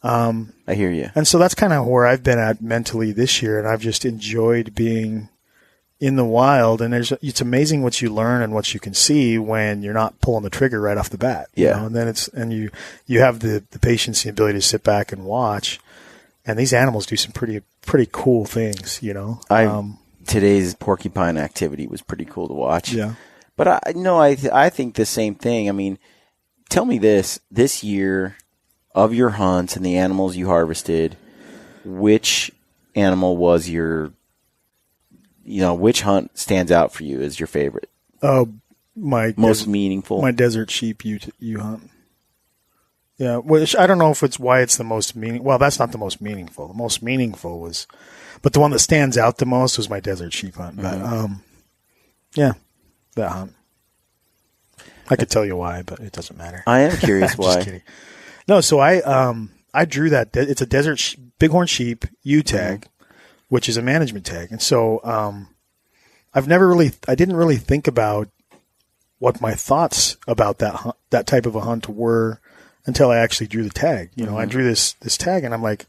I hear you. And so that's kind of where I've been at mentally this year, and I've just enjoyed being in the wild. And it's amazing what you learn and what you can see when you're not pulling the trigger right off the bat. Yeah. You know? And then you have the patience, the ability to sit back and watch. And these animals do some pretty cool things, you know? Today's porcupine activity was pretty cool to watch. Yeah. But I think the same thing. I mean, tell me this year of your hunts and the animals you harvested, which animal was which hunt stands out for you as your favorite? My Most meaningful? My desert sheep you hunt. Yeah, which I don't know if it's why it's the most well, that's not the most meaningful. The most meaningful was, but the one that stands out the most was my desert sheep hunt. But, yeah, that hunt. I could tell you why, but it doesn't matter. I am curious Just why. kidding. No, so I drew that. It's a desert bighorn sheep U tag, which is a management tag, and so I didn't really think about what my thoughts about that type of a hunt were until I actually drew the tag. You know, I drew this tag, and I'm like,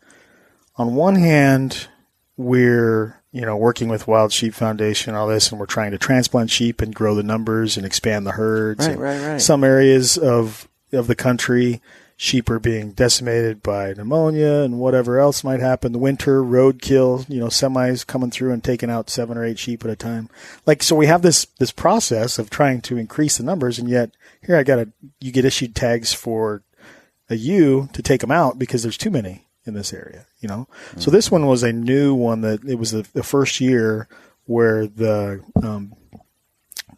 on one hand, we're, you know, working with Wild Sheep Foundation and all this, and we're trying to transplant sheep and grow the numbers and expand the herds. Right. Some areas of the country, sheep are being decimated by pneumonia and whatever else might happen. The winter, roadkill, you know, semis coming through and taking out 7 or 8 sheep at a time. Like, so we have this process of trying to increase the numbers, and yet here you get issued tags for a ewe to take them out because there's too many in this area, you know? So this one was a new one that it was the first year where the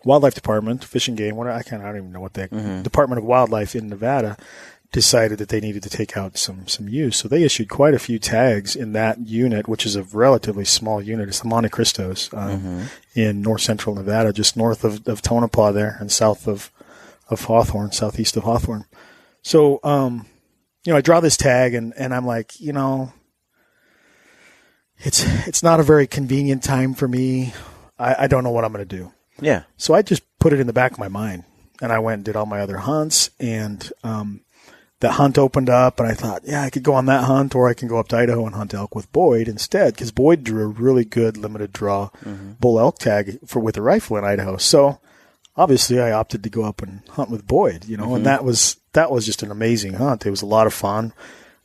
Wildlife Department, Fish and Game, I don't even know what the Department of Wildlife in Nevada decided that they needed to take out some ewes. So they issued quite a few tags in that unit, which is a relatively small unit. It's the Monte Cristos in north central Nevada, just north of Tonopah there and south of Hawthorne, southeast of Hawthorne. So, you know, I draw this tag and I'm like, you know, it's not a very convenient time for me. I don't know what I'm going to do. Yeah. So I just put it in the back of my mind, and I went and did all my other hunts, and the hunt opened up, and I thought, yeah, I could go on that hunt, or I can go up to Idaho and hunt elk with Boyd instead, because Boyd drew a really good limited draw bull elk tag with a rifle in Idaho. So obviously I opted to go up and hunt with Boyd, you know, and that was just an amazing hunt. It was a lot of fun.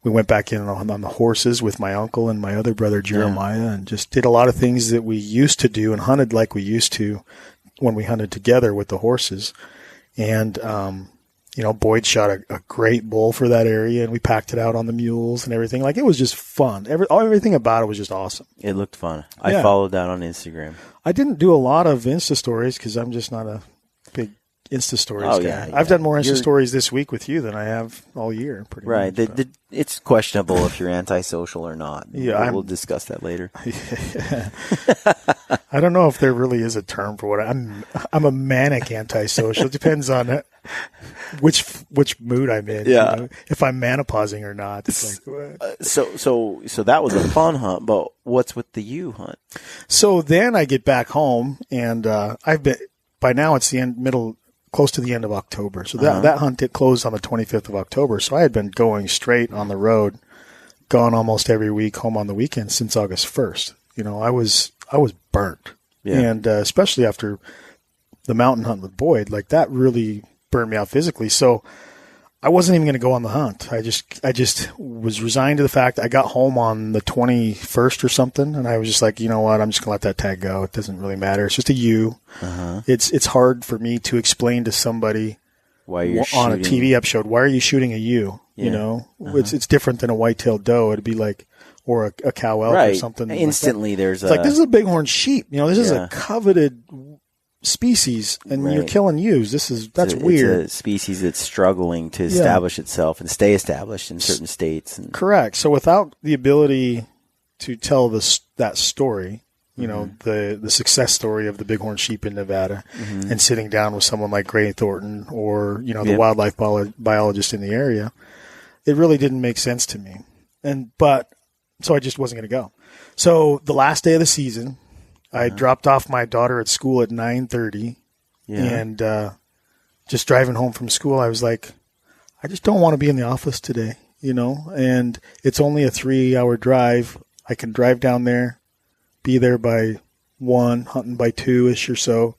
We went back in on the horses with my uncle and my other brother Jeremiah, and just did a lot of things that we used to do and hunted like we used to when we hunted together with the horses. And, you know, Boyd shot a great bull for that area, and we packed it out on the mules and everything. Like, it was just fun. Everything about it was just awesome. It looked fun. I followed that on Instagram. I didn't do a lot of Insta stories because I'm just not a big Insta stories guy. Yeah. I've done more Insta stories this week with you than I have all year. Pretty much. It's questionable if you're antisocial or not. Yeah, we'll discuss that later. I don't know if there really is a term for what I'm a manic antisocial. It depends on which mood I'm in. Yeah. You know? If I'm menopausing or not. It's like, so that was a fun hunt, but what's with the ewe hunt? So then I get back home, and by now it's close to the end of October. So that hunt, it closed on the 25th of October. So I had been going straight on the road, gone almost every week, home on the weekends since August 1st. You know, I was burnt. Yeah. And especially after the mountain hunt with Boyd, like, that really burned me out physically. So I wasn't even going to go on the hunt. I just was resigned to the fact. I got home on the 21st or something, and I was just like, you know what, I'm just going to let that tag go. It doesn't really matter. It's just a ewe. It's hard for me to explain to somebody why you're on a TV episode, why are you shooting a ewe? Yeah. You know, it's different than a white-tailed doe. It'd be like, or a cow elk or something. Instantly, like it's like, this is a bighorn sheep. You know, this is a coveted species, and you're killing ewes. That's weird. It's a species that's struggling to establish itself and stay established in certain states. Correct. So without the ability to tell that story, you know, the success story of the bighorn sheep in Nevada, and sitting down with someone like Gray Thornton or, you know, the wildlife biologist in the area, it really didn't make sense to me. So I just wasn't going to go. So the last day of the season, I dropped off my daughter at school at 9:30, and just driving home from school, I was like, I just don't want to be in the office today, you know, and it's only a 3-hour drive. I can drive down there, be there by 1, hunting by 2-ish or so,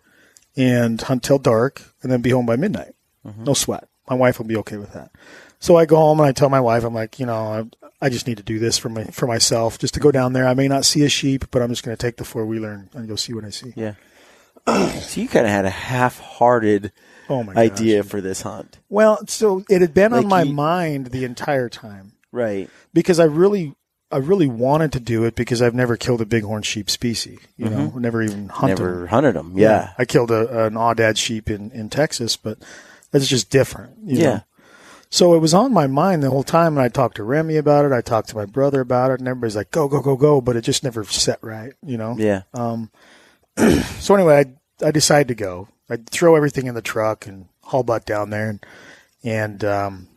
and hunt till dark, and then be home by midnight. No sweat. My wife will be okay with that. So I go home and I tell my wife, I'm like, you know, I just need to do this for myself, just to go down there. I may not see a sheep, but I'm just going to take the 4-wheeler and go see what I see. Yeah. So you kind of had a half-hearted idea for this hunt. Well, so it had been on my mind the entire time. Right. Because I really wanted to do it because I've never killed a bighorn sheep species. You know, never even hunted them. Never hunted them, yeah. I killed an aoudad sheep in Texas, but that's just different. You know? So it was on my mind the whole time, and I talked to Remy about it. I talked to my brother about it, and everybody's like, go, go, go, go, but it just never set right, you know? Yeah. So anyway, I decided to go. I'd throw everything in the truck and haul butt down there, and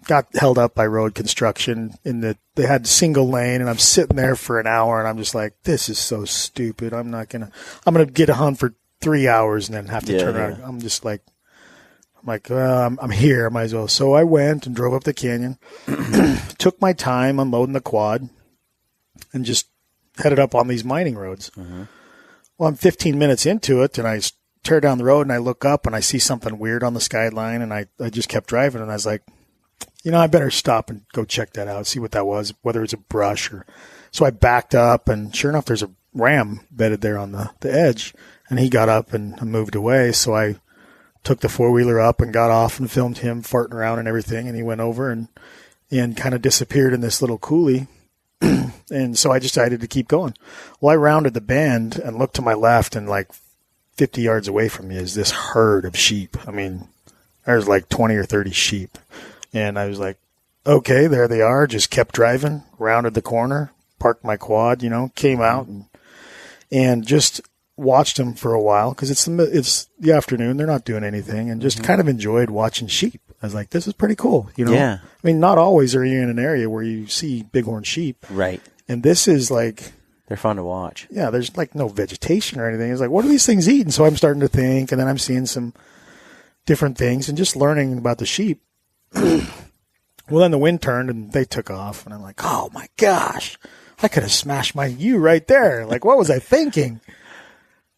got held up by road construction they had single lane, and I'm sitting there for an hour, and I'm just like, this is so stupid. I'm going to get a hunt for 3 hours and then have to turn around. I'm just like, I'm like, well, I'm here. I might as well. So I went and drove up the canyon, took my time unloading the quad, and just headed up on these mining roads. Mm-hmm. Well, I'm 15 minutes into it, and I tear down the road, and I look up, and I see something weird on the skyline, and I just kept driving, and I was like, I better stop and go check that out, see what that was, whether it's a brush or... So I backed up, and sure enough, there's a ram bedded there on the edge, and he got up and moved away, so I took the four-wheeler up and got off and filmed him farting around and everything, and he went over and kind of disappeared in this little coulee. And so I decided to keep going. Well, I rounded the bend and looked to my left, and like 50 yards away from me is this herd of sheep. I mean, there's like 20 or 30 sheep. And I was like, okay, there they are. Just kept driving, rounded the corner, parked my quad, came out and just watched them for a while because it's the afternoon. They're not doing anything, and just kind of enjoyed watching sheep. I was like, this is pretty cool. Yeah. I mean, not always are you in an area where you see bighorn sheep. Right. And this is like, they're fun to watch. Yeah. There's like no vegetation or anything. It's like, what are these things eating? So I'm starting to think, and then I'm seeing some different things and just learning about the sheep. Well, then the wind turned and they took off, and I'm like, oh my gosh, I could have smashed my ewe right there. Like, what was I thinking?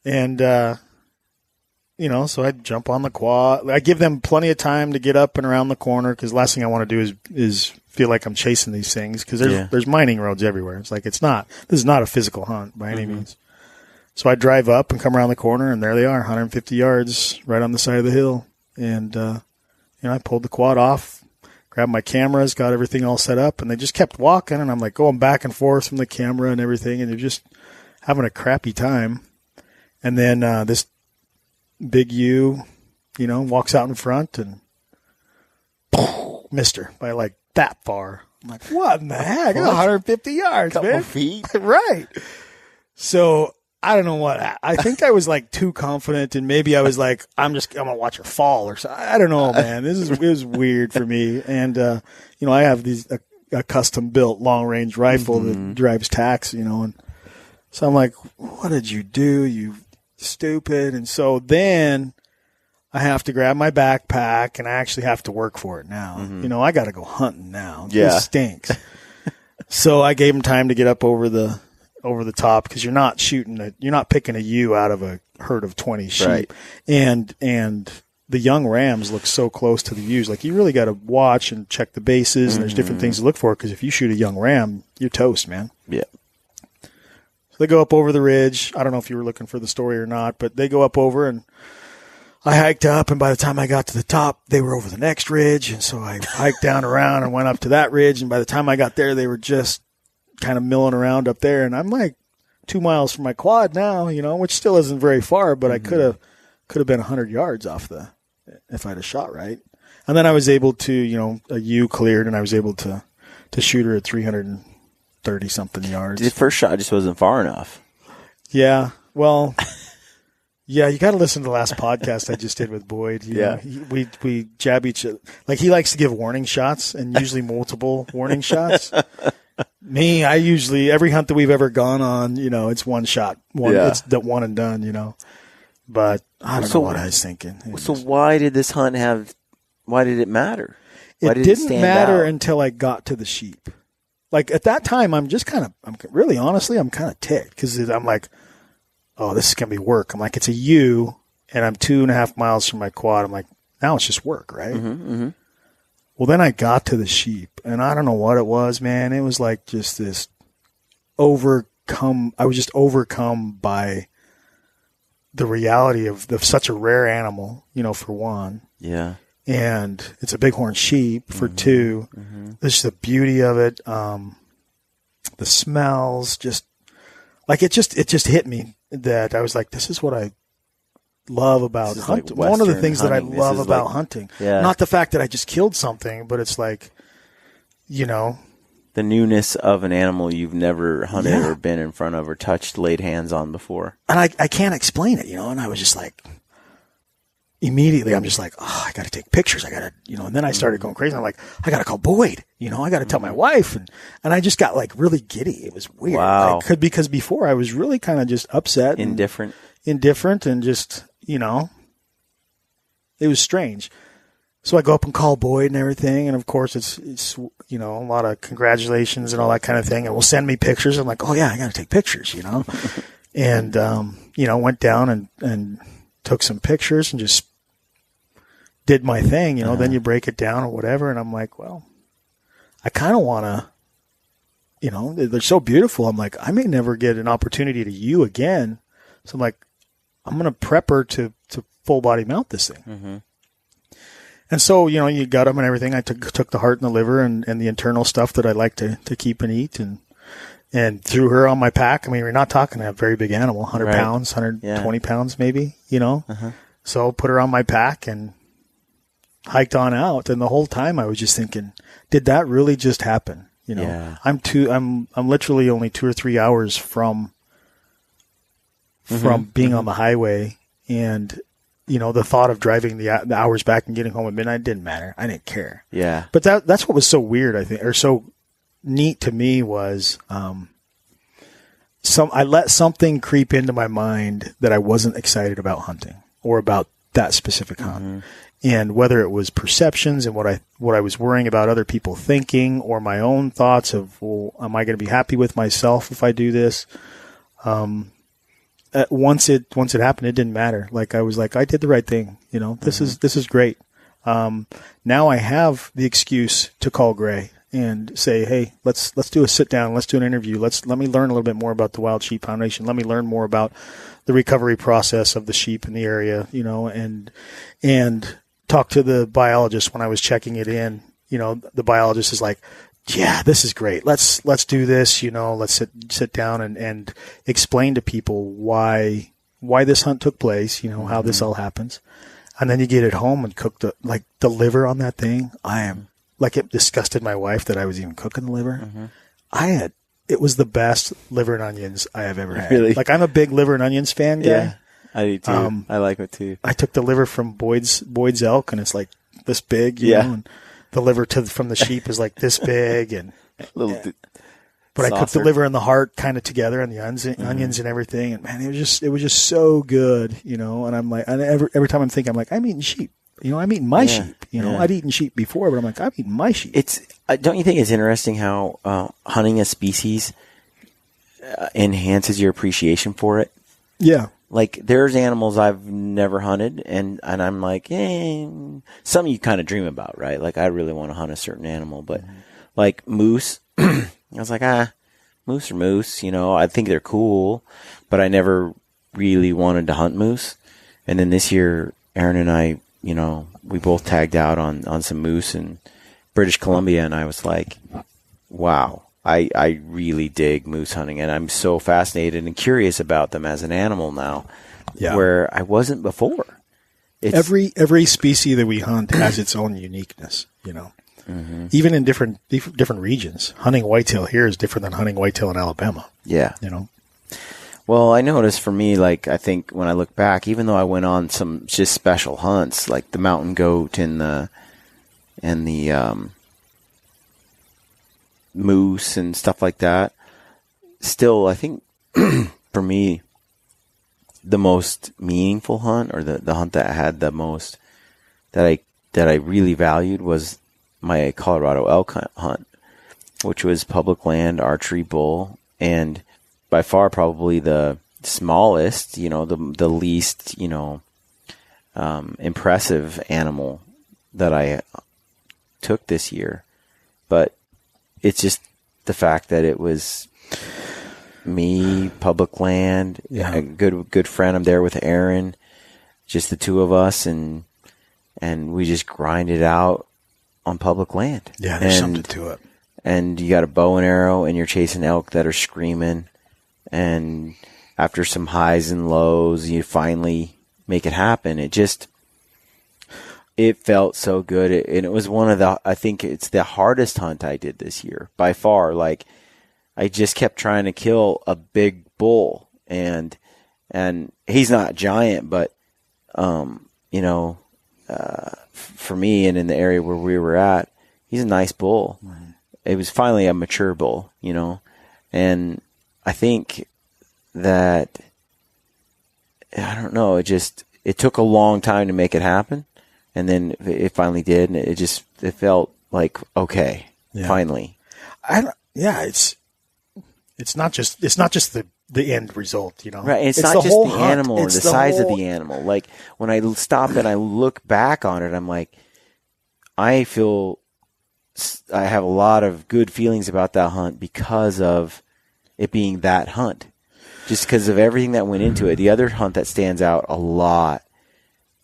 And, so I jump on the quad. I give them plenty of time to get up and around the corner, because the last thing I want to do is feel like I'm chasing these things, because there's mining roads everywhere. It's like, this is not a physical hunt by any means. So I drive up and come around the corner, and there they are, 150 yards right on the side of the hill. And, I pulled the quad off, grabbed my cameras, got everything all set up, and they just kept walking, and I'm like going back and forth from the camera and everything, and they're just having a crappy time. And then this big ewe, walks out in front and missed her by like that far. I'm like, what in the heck? 150 yards, Couple man. feet. Right. So I don't know what. I think I was like too confident, and maybe I was like, I'm gonna watch her fall or something. I don't know, man. It was weird for me. And I have a custom built long range rifle that drives tacks, and so I'm like, what did you do, you stupid? And so then I have to grab my backpack, and I actually have to work for it now. I got to go hunting now. Yeah. This stinks. So I gave him time to get up over the top, because you're not picking a ewe out of a herd of 20 sheep. Right. And the young rams look so close to the ewes. Like, you really got to watch and check the bases, and there's different things to look for, because if you shoot a young ram, you're toast, man. Yeah. So they go up over the ridge. I don't know if you were looking for the story or not, but they go up over, and I hiked up, and by the time I got to the top, they were over the next ridge. And so I hiked down around and went up to that ridge. And by the time I got there, they were just kind of milling around up there. And I'm like 2 miles from my quad now, which still isn't very far, but I could have been 100 yards off if I'd have shot right. And then I was able to, a ewe cleared, and I was able to shoot her at 330 something yards. The first shot just wasn't far enough. Yeah. Well, yeah, you got to listen to the last podcast I just did with Boyd. You know, we jab each other. Like, he likes to give warning shots, and usually multiple warning shots. Me, I usually, every hunt that we've ever gone on, it's one shot. It's the one and done, But I don't know what I was thinking. So why did this hunt why did it matter? Why It didn't matter until I got to the sheep. Like, at that time, I'm really honestly, I'm kind of ticked, because I'm like, oh, this is going to be work. I'm like, it's a ewe, and I'm 2.5 miles from my quad. I'm like, now it's just work, right? Well, then I got to the sheep, and I don't know what it was, man. It was like just this I was just overcome by the reality of such a rare animal, for one. Yeah. And it's a bighorn sheep for two. There's the beauty of it. The smells, just like it just hit me that I was like, this is what I love about hunting. One of the things that I love about hunting. Yeah. Not the fact that I just killed something, but it's like, the newness of an animal you've never hunted or been in front of or touched, laid hands on before. And I can't explain it, and I was just like, immediately I'm just like, oh, I got to take pictures. I got to, and then I started going crazy. I'm like, I got to call Boyd, I got to tell my wife. And I just got like really giddy. It was weird. Wow. Because before I was really kind of just upset. Indifferent And just, it was strange. So I go up and call Boyd and everything, and of course it's you know, a lot of congratulations and all that kind of thing, and will send me pictures. I'm like, oh yeah, I got to take pictures, you know, and you know, went down and took some pictures and just did my thing, you know. Then you break it down or whatever, and I'm like, well, I kind of want to, you know, they're so beautiful. I'm like, I may never get an opportunity to you again, so I'm like, I'm gonna prep her to full body mount this thing. Mm-hmm. And so, you know, you gut them and everything. I took the heart and the liver and the internal stuff that I like to keep and eat and threw her on my pack. I mean, we're not talking a very big animal, 100 Right. pounds, 120 pounds maybe, you know. So put her on my pack and hiked on out. And the whole time I was just thinking, did that really just happen? You know, Yeah. I'm literally only 2 or 3 hours from being on the highway, and you know, the thought of driving the hours back and getting home at midnight didn't matter. I didn't care. Yeah. But that's what was so weird, I think, or so neat to me was I let something creep into my mind that I wasn't excited about hunting or about that specific hunt. And whether it was perceptions and what I was worrying about other people thinking, or my own thoughts of, well, am I going to be happy with myself if I do this? Once it happened, it didn't matter. Like, I was like, I did the right thing. You know, this is great. Now I have the excuse to call Gray and say, hey, let's do a sit down. Let's do an interview. Let me learn a little bit more about the Wild Sheep Foundation. Let me learn more about the recovery process of the sheep in the area, you know, and talk to the biologist when I was checking it in. You know, the biologist is like, yeah, this is great. Let's do this, you know, let's sit down and explain to people why this hunt took place, you know, how this all happens. And then you get it home and cook the liver on that thing. It disgusted my wife that I was even cooking the liver. It was the best liver and onions I have ever had. Really? Like, I'm a big liver and onions fan guy. Yeah, I do too. I like it too. I took the liver from Boyd's elk, and it's like this big, you know, and the liver from the sheep is like this big, and but I cooked the liver and the heart kind of together, and the onions and everything, and man, it was just so good, you know. And I'm like, every time I'm thinking, I'm like, I'm eating sheep, you know, I'm eating my sheep, you know. I'd eaten sheep before, but I'm like, I'm eating my sheep. It's don't you think it's interesting how hunting a species enhances your appreciation for it? Yeah. Like, there's animals I've never hunted, and I'm like, some you kind of dream about, right? Like, I really want to hunt a certain animal, but like moose, I was like, moose are moose, you know. I think they're cool, but I never really wanted to hunt moose. And then this year, Aaron and I, you know, we both tagged out on some moose in British Columbia, and I was like, wow. I really dig moose hunting, and I'm so fascinated and curious about them as an animal now, where I wasn't before. Every species that we hunt has its own uniqueness, you know. Even in different regions, hunting whitetail here is different than hunting whitetail in Alabama. Yeah, you know. Well, I noticed for me, like, I think when I look back, even though I went on some just special hunts, like the mountain goat and the moose and stuff like that, still, I think for me, the most meaningful hunt, or the hunt that had the most that I really valued, was my Colorado elk hunt, which was public land archery bull, and by far probably the smallest, you know, the least, you know, impressive animal that I took this year. But it's just the fact that it was me, public land, a good friend. I'm there with Aaron, just the two of us, and we just grind it out on public land. Yeah, there's something to it. And you got a bow and arrow, and you're chasing elk that are screaming. And after some highs and lows, you finally make it happen. It felt so good. And it was I think it's the hardest hunt I did this year by far. Like, I just kept trying to kill a big bull, and he's not giant, but, you know, for me and in the area where we were at, he's a nice bull. It was finally a mature bull, you know, and I think that, I don't know, it took a long time to make it happen. And then it finally did, and it felt like, okay, finally. It's not just the end result, Right. It's not just the animal or the size of the animal. Like when I stop and I look back on it, I'm like, I feel I have a lot of good feelings about that hunt because of it being that hunt. Just because of everything that went into it. The other hunt that stands out a lot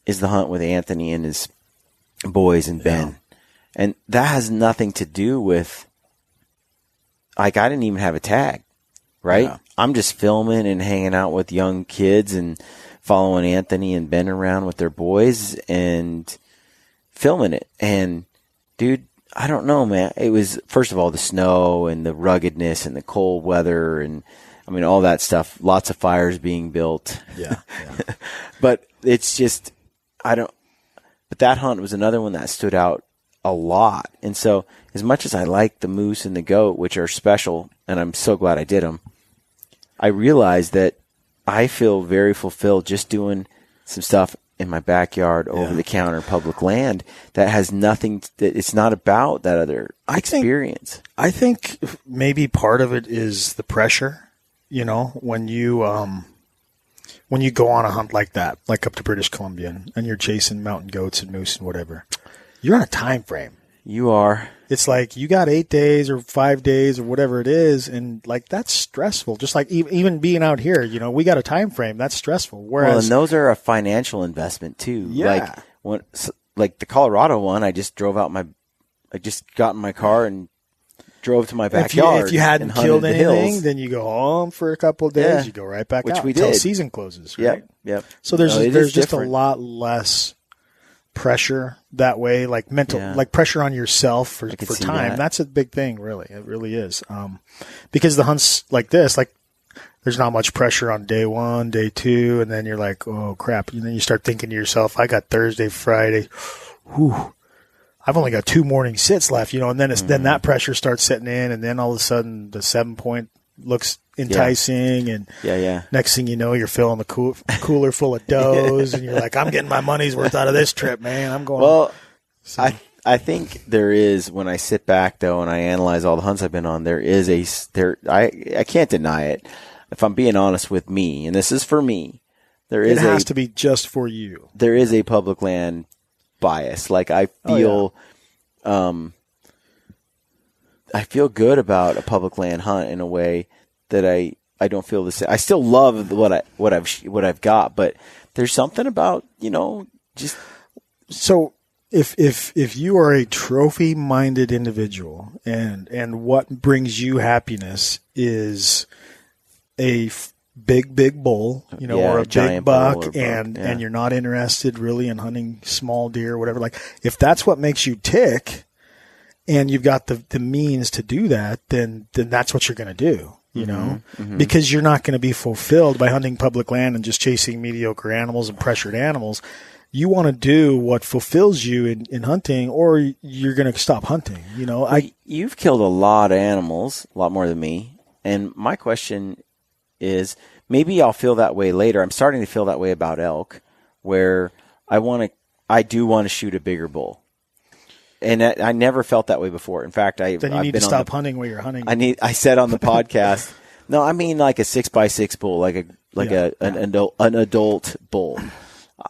is the hunt with Anthony and his boys and Ben. And that has nothing to do with, like, I didn't even have a tag, right? Yeah. I'm just filming and hanging out with young kids and following Anthony and Ben around with their boys and filming it. And, dude, I don't know, man. It was, first of all, the snow and the ruggedness and the cold weather and, I mean, all that stuff. Lots of fires being built. Yeah. But it's just, but that hunt was another one that stood out a lot. And so as much as I like the moose and the goat, which are special, and I'm so glad I did them, I realized that I feel very fulfilled just doing some stuff in my backyard, over the counter, public land that has nothing, it's not about that other experience. I think maybe part of it is the pressure, when you go on a hunt like that, like up to British Columbia, and you're chasing mountain goats and moose and whatever, you're on a time frame. You are. It's like you got 8 days or 5 days or whatever it is, and like that's stressful. Just like even being out here, we got a time frame. That's stressful. Whereas, and those are a financial investment too. Yeah. Like the Colorado one, I just got in my car and drove to my backyard. If you hadn't killed anything, then you go home for a couple of days. Yeah. You go right back out until season closes. Right? Yep. So there's just a lot less pressure that way, like mental, like pressure on yourself for time. That's a big thing, really. It really is. Because the hunts like this, like there's not much pressure on day 1, day 2, and then you're like, oh crap. And then you start thinking to yourself, I got Thursday, Friday. Whew. I've only got 2 morning sits left, and then then that pressure starts setting in, and then all of a sudden the 7-point looks enticing, and next thing you know, you're filling the cooler full of does, and you're like, I'm getting my money's worth out of this trip, man. I'm going. Well, so. I think there is, when I sit back though and I analyze all the hunts I've been on, I can't deny it. If I'm being honest with me, and this is for me, it has to be just for you. There is a public land bias. Like I feel, I feel good about a public land hunt in a way that I don't feel the same. I still love what I've got, but there's something about, just. So if you are a trophy minded individual and what brings you happiness is a big bull, or a big buck, and you're not interested really in hunting small deer or whatever. Like if that's what makes you tick and you've got the means to do that, then that's what you're going to do, because you're not going to be fulfilled by hunting public land and just chasing mediocre animals and pressured animals. You want to do what fulfills you in hunting, or you're going to stop hunting. You've killed a lot of animals, a lot more than me. And my question is, maybe I'll feel that way later. I'm starting to feel that way about elk, where I do want to shoot a bigger bull. And I never felt that way before. In fact, then you need to stop hunting while you're hunting. I said on the podcast, no, I mean like a 6x6 bull, an adult bull.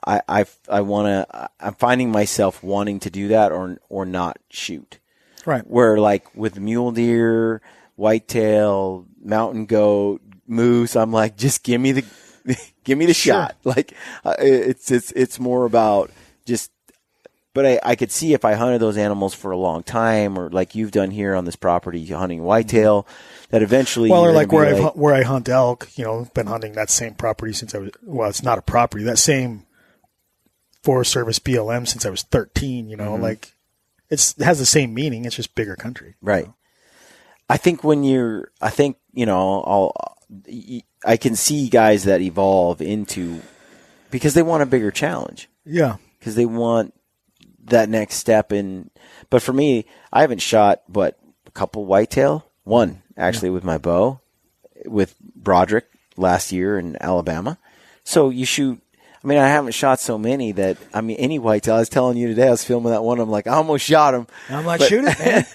I'm finding myself wanting to do that or not shoot. Right. Where like with mule deer, whitetail, mountain goat, moose, I'm like, just give me the shot. Like it's more about just. But I could see if I hunted those animals for a long time, or like you've done here on this property, hunting whitetail, that eventually. Well, or like where I hunt elk, been hunting that same property since I was. Well, it's not a property. That same Forest Service BLM since I was 13. Like it has the same meaning. It's just bigger country. Right. I think I can see guys that evolve into because they want a bigger challenge. Yeah. Because they want that next step in. But for me, I haven't shot a couple whitetail. One actually with my bow with Broderick last year in Alabama. So you shoot. I mean, I haven't shot so many that, I mean, any whitetail. I was telling you today, I was filming that one. I'm like, I almost shot him. I'm like, shoot it, man.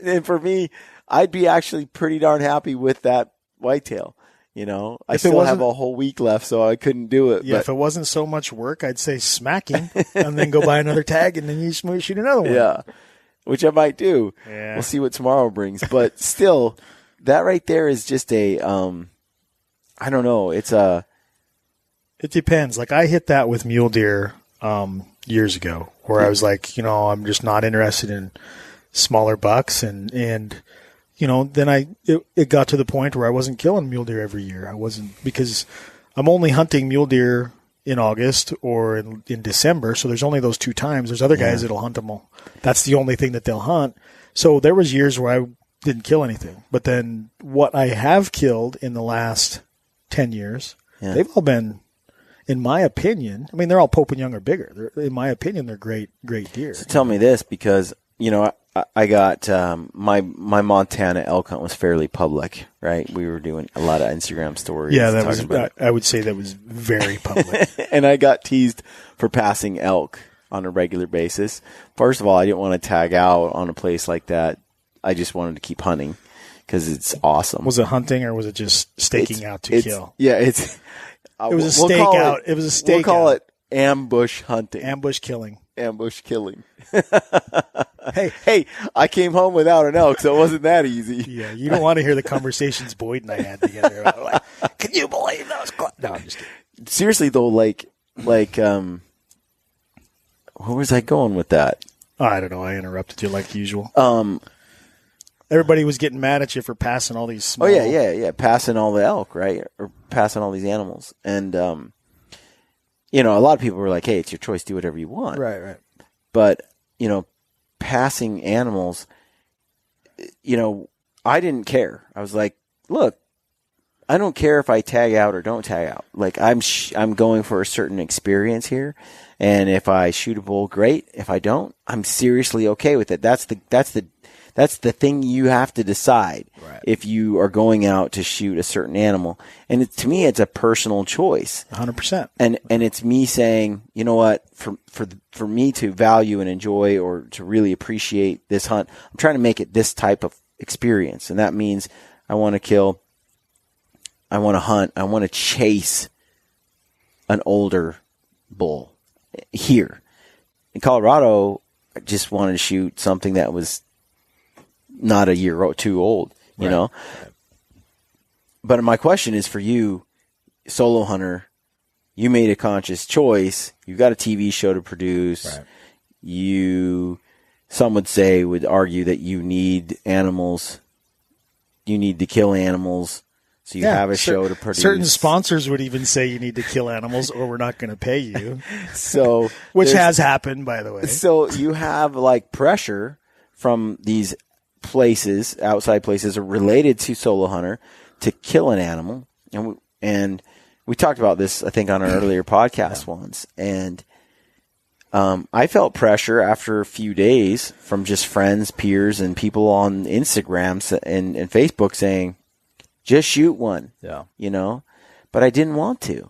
And for me, I'd be actually pretty darn happy with that whitetail. You know, I still have a whole week left, so I couldn't do it. Yeah, but, if it wasn't so much work, I'd say smack him and then go buy another tag and then you shoot another one. Yeah, which I might do. Yeah. We'll see what tomorrow brings. But still, that right there is just a, I don't know. It's a. It depends. Like I hit that with mule deer years ago where I was like, I'm just not interested in smaller bucks and then it got to the point where I wasn't killing mule deer every year. I wasn't, because I'm only hunting mule deer in August or in December. So there's only those 2 times. There's other guys that'll hunt them all. That's the only thing that they'll hunt. So there was years where I didn't kill anything. But then what I have killed in the last 10 years, they've all been, in my opinion, I mean, they're all Pope and Young or bigger. In my opinion, they're great deer. So tell me this, because, I got my Montana elk hunt was fairly public, right? We were doing a lot of Instagram stories. Yeah, that was. I would say that was very public. And I got teased for passing elk on a regular basis. First of all, I didn't want to tag out on a place like that. I just wanted to keep hunting because it's awesome. Was it hunting or was it just staking out to kill? Yeah, it was a stakeout. It was a stakeout. We'll call it ambush hunting. Ambush killing. Ambush killing. Hey, I came home without an elk, so it wasn't that easy. Yeah, you don't want to hear the conversations Boyd and I had together. Like, can you believe those? No, I'm just kidding. Seriously though, like, where was I going with that? I don't know. I interrupted you like usual. Everybody was getting mad at you for passing all these small. Oh yeah, passing all the elk, right, or passing all these animals, and a lot of people were like, "Hey, it's your choice. Do whatever you want." Right. But passing animals, I didn't care. I was like, look, I don't care if I tag out or don't tag out. Like I'm going for a certain experience here, and if I shoot a bull, great. If I don't, I'm seriously okay with it. That's the thing you have to decide if you are going out to shoot a certain animal. And to me, it's a personal choice. 100%. And it's me saying, you know what, for me to value and enjoy or to really appreciate this hunt, I'm trying to make it this type of experience. And that means I want to kill, I want to hunt, I want to chase an older bull here. In Colorado, I just wanted to shoot something that was not a year or 2 old, you know? But my question is for you, solo hunter, you made a conscious choice. You got a TV show to produce. Right. Some would argue that you need animals. You need to kill animals. So you have a show to produce. Certain sponsors would even say you need to kill animals or we're not going to pay you. So, which has happened, by the way. So you have like pressure from these places, outside places, are related to solo hunter to kill an animal, and we talked about this, I think, on our earlier podcast once, and I felt pressure after a few days from just friends, peers, and people on Instagram and Facebook saying, "Just shoot one," but I didn't want to.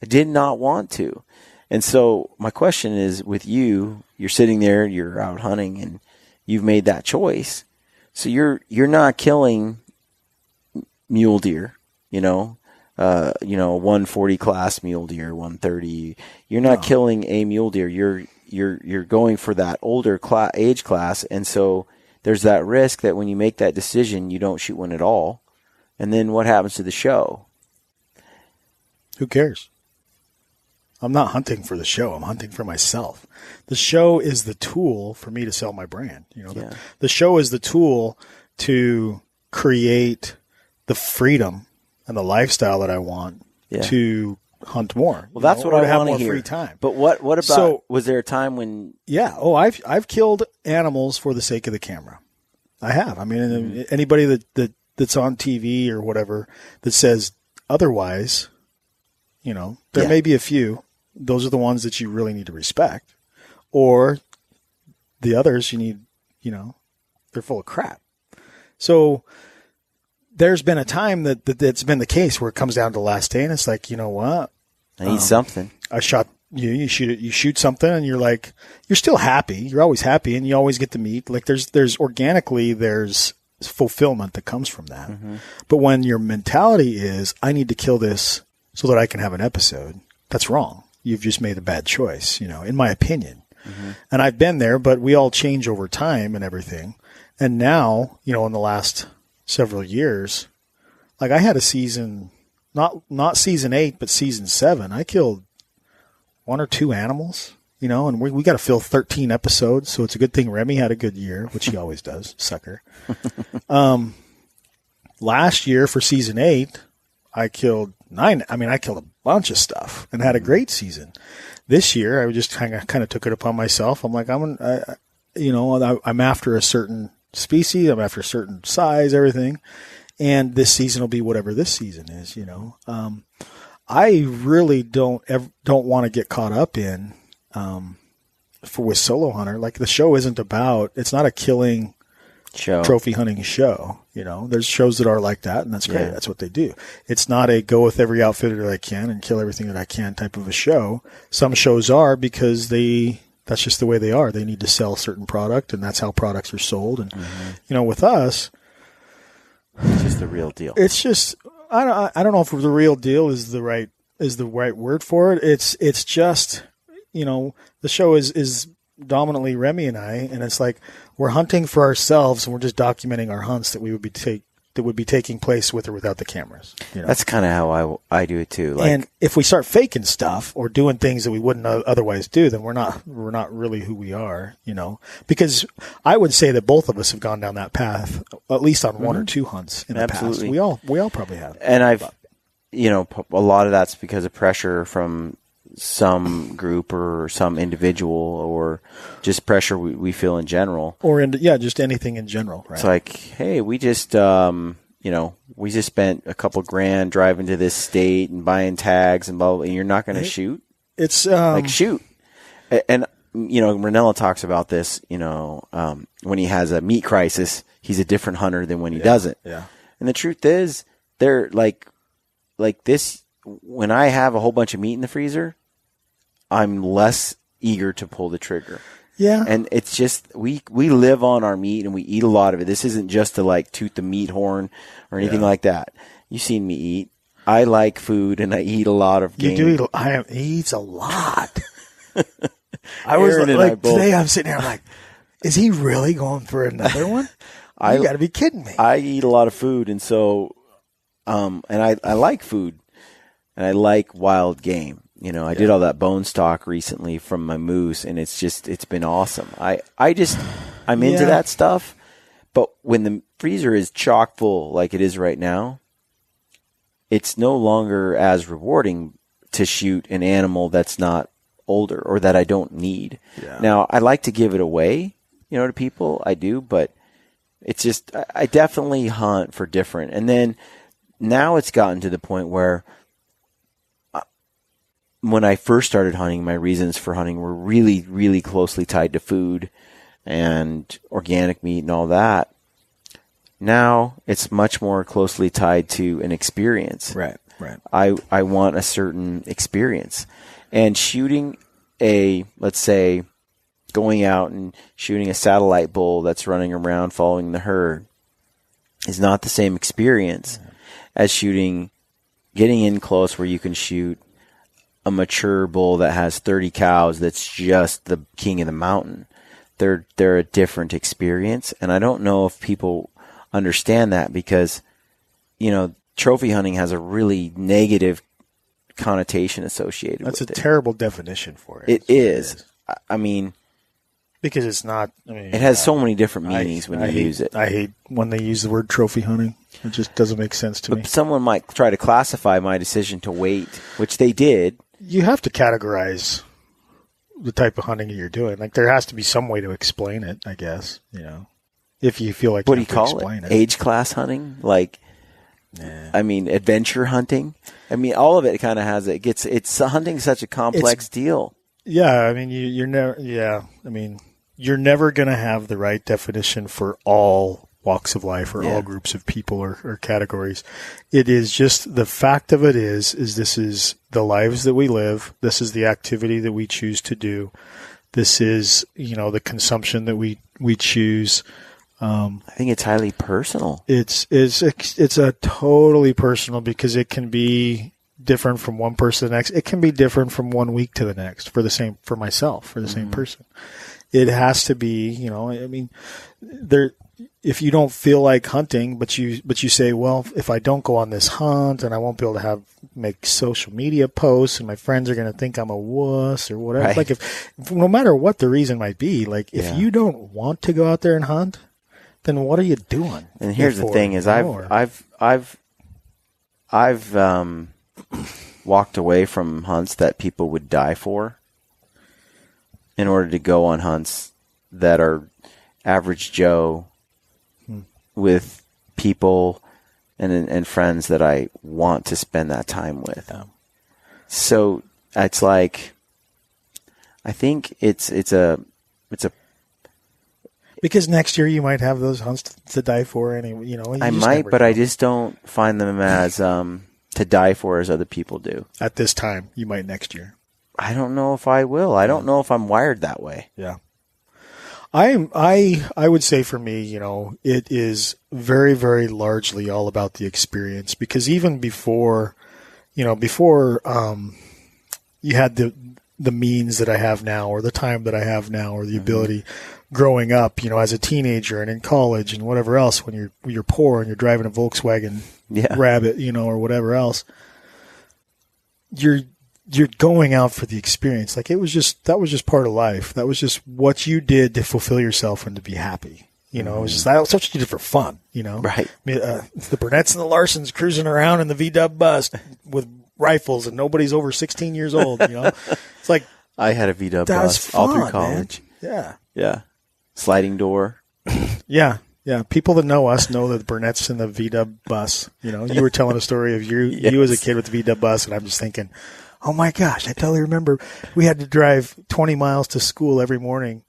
I did not want to, and so my question is, with you, you're sitting there, you're out hunting, and you've made that choice. So you're not killing mule deer, 140 class mule deer, 130. You're not killing a mule deer. You're going for that older age class, and so there's that risk that when you make that decision, you don't shoot one at all, and then what happens to the show? Who cares? I'm not hunting for the show. I'm hunting for myself. The show is the tool for me to sell my brand. The show is the tool to create the freedom and the lifestyle that I want to hunt more. Well, that's what I want to hear. Free time. But what about? So, was there a time when? Yeah. Oh, I've killed animals for the sake of the camera. I have. I mean, anybody that's on TV or whatever that says otherwise, there may be a few. Those are the ones that you really need to respect, or the others you need, they're full of crap. So there's been a time that's been the case where it comes down to the last day and it's like, you know what? I need something. I shot you shoot something and you're like, you're still happy. You're always happy and you always get the meat. Like there's organically, there's fulfillment that comes from that. Mm-hmm. But when your mentality is, I need to kill this so that I can have an episode, that's wrong. You've just made a bad choice, in my opinion. Mm-hmm. And I've been there, but we all change over time and everything. And now, in the last several years, like I had a season, not season 8, but season 7, I killed 1 or 2 animals, and we got to fill 13 episodes. So it's a good thing Remy had a good year, which he always does, sucker. Last year for season 8, I killed 9. I mean, I killed a bunch of stuff and had a great season. This year, I just kind of took it upon myself. I'm like, I'm after a certain species. I'm after a certain size, everything. And this season will be whatever this season is, I really don't want to get caught up in, with Solo Hunter. Like the show it's not a killing show, trophy hunting show. There's shows that are like that, and that's great. Yeah. That's what they do. It's not a go with every outfitter that I can and kill everything that I can type of a show. Some shows are because that's just the way they are. They need to sell certain product, and that's how products are sold. And, with us, it's just the real deal. It's just, I don't know if the real deal is the right word for it. It's just, the show is dominantly Remy and I, and it's like we're hunting for ourselves and we're just documenting our hunts that would be taking place with or without the cameras. That's kind of how I do it too. Like, and if we start faking stuff or doing things that we wouldn't otherwise do, then we're not really who we are, because I would say that both of us have gone down that path, at least on 1 or 2 hunts in the past. We all probably have. And a lot of that's because of pressure from some group or some individual, or just pressure we feel in general, or just anything in general. Right? It's like, hey, we just we just spent a couple grand driving to this state and buying tags and blah, blah, and you're not going to shoot. It's shoot. And Ranella talks about this. When he has a meat crisis, he's a different hunter than when he doesn't. Yeah. And the truth is, they're like this. When I have a whole bunch of meat in the freezer, I'm less eager to pull the trigger. Yeah. And it's just, we live on our meat and we eat a lot of it. This isn't just to like toot the meat horn or anything like that. You've seen me eat. I like food and I eat a lot of game. You do he eats a lot. I was like today I'm sitting here, I'm like, is he really going for another one? You got to be kidding me. I eat a lot of food, and so, and I like food. And I like wild game. I did all that bone stock recently from my moose, and it's been awesome. I'm into that stuff. But when the freezer is chock full like it is right now, it's no longer as rewarding to shoot an animal that's not older or that I don't need. Yeah. Now, I like to give it away, to people. I do, but it's just, I definitely hunt for different. And then now it's gotten to the point where when I first started hunting, my reasons for hunting were really, really closely tied to food and organic meat and all that. Now it's much more closely tied to an experience. Right. I want a certain experience. And shooting let's say, going out and shooting a satellite bull that's running around following the herd is not the same experience as getting in close where you can shoot a mature bull that has 30 cows that's just the king of the mountain. They're a different experience, and I don't know if people understand that because, trophy hunting has a really negative connotation associated with it. That's a terrible definition for it. It is. I mean, because it's not. It has so many different meanings when you use it. I hate when they use the word trophy hunting. It just doesn't make sense to me. Someone might try to classify my decision to wait, which they did. You have to categorize the type of hunting you're doing. Like there has to be some way to explain it, I guess. If you feel like what do you call it? Age class hunting, adventure hunting. All of it kind of has it. It's hunting such a complex deal. Yeah, you're never. Yeah, you're never going to have the right definition for all walks of life or Yeah. all groups of people or categories. It is just the fact of it is this is the lives that we live. This is the activity that we choose to do. This is, the consumption that we choose. I think it's highly personal. It's a totally personal, because it can be different from one person to the next. It can be different from 1 week to the next for myself, for the same person. It has to be, if you don't feel like hunting, but you say, well, if I don't go on this hunt, and I won't be able to make social media posts, and my friends are going to think I'm a wuss or whatever. Right. Like if no matter what the reason might be, like if you don't want to go out there and hunt, then what are you doing? And here's the thing: is I've walked away from hunts that people would die for in order to go on hunts that are average Joe with people and friends that I want to spend that time with. Yeah. So it's like, I think it's a because next year you might have those hunts to die for anyway. I might, but I just don't find them as to die for as other people do. At this time, you might next year. I don't know if I will. I don't know if I'm wired that way. Yeah. I would say for me, it is very, very largely all about the experience, because even before you had the means that I have now, or the time that I have now, or the ability growing up, as a teenager and in college and whatever else, when you're poor and you're driving a Volkswagen Rabbit, or whatever else, you're going out for the experience. Like that was just part of life. That was just what you did to fulfill yourself and to be happy. It was just that's what you did for fun. Right. The Burnett's and the Larsons cruising around in the VW bus with rifles, and nobody's over 16 years old. It's like I had a VW that was bus fun, all through college. Man. Yeah. Sliding door. Yeah. People that know us know that the Burnett's in the VW bus. You were telling a story of you as a kid with the VW bus, and I'm just thinking, oh my gosh, I totally remember we had to drive 20 miles to school every morning,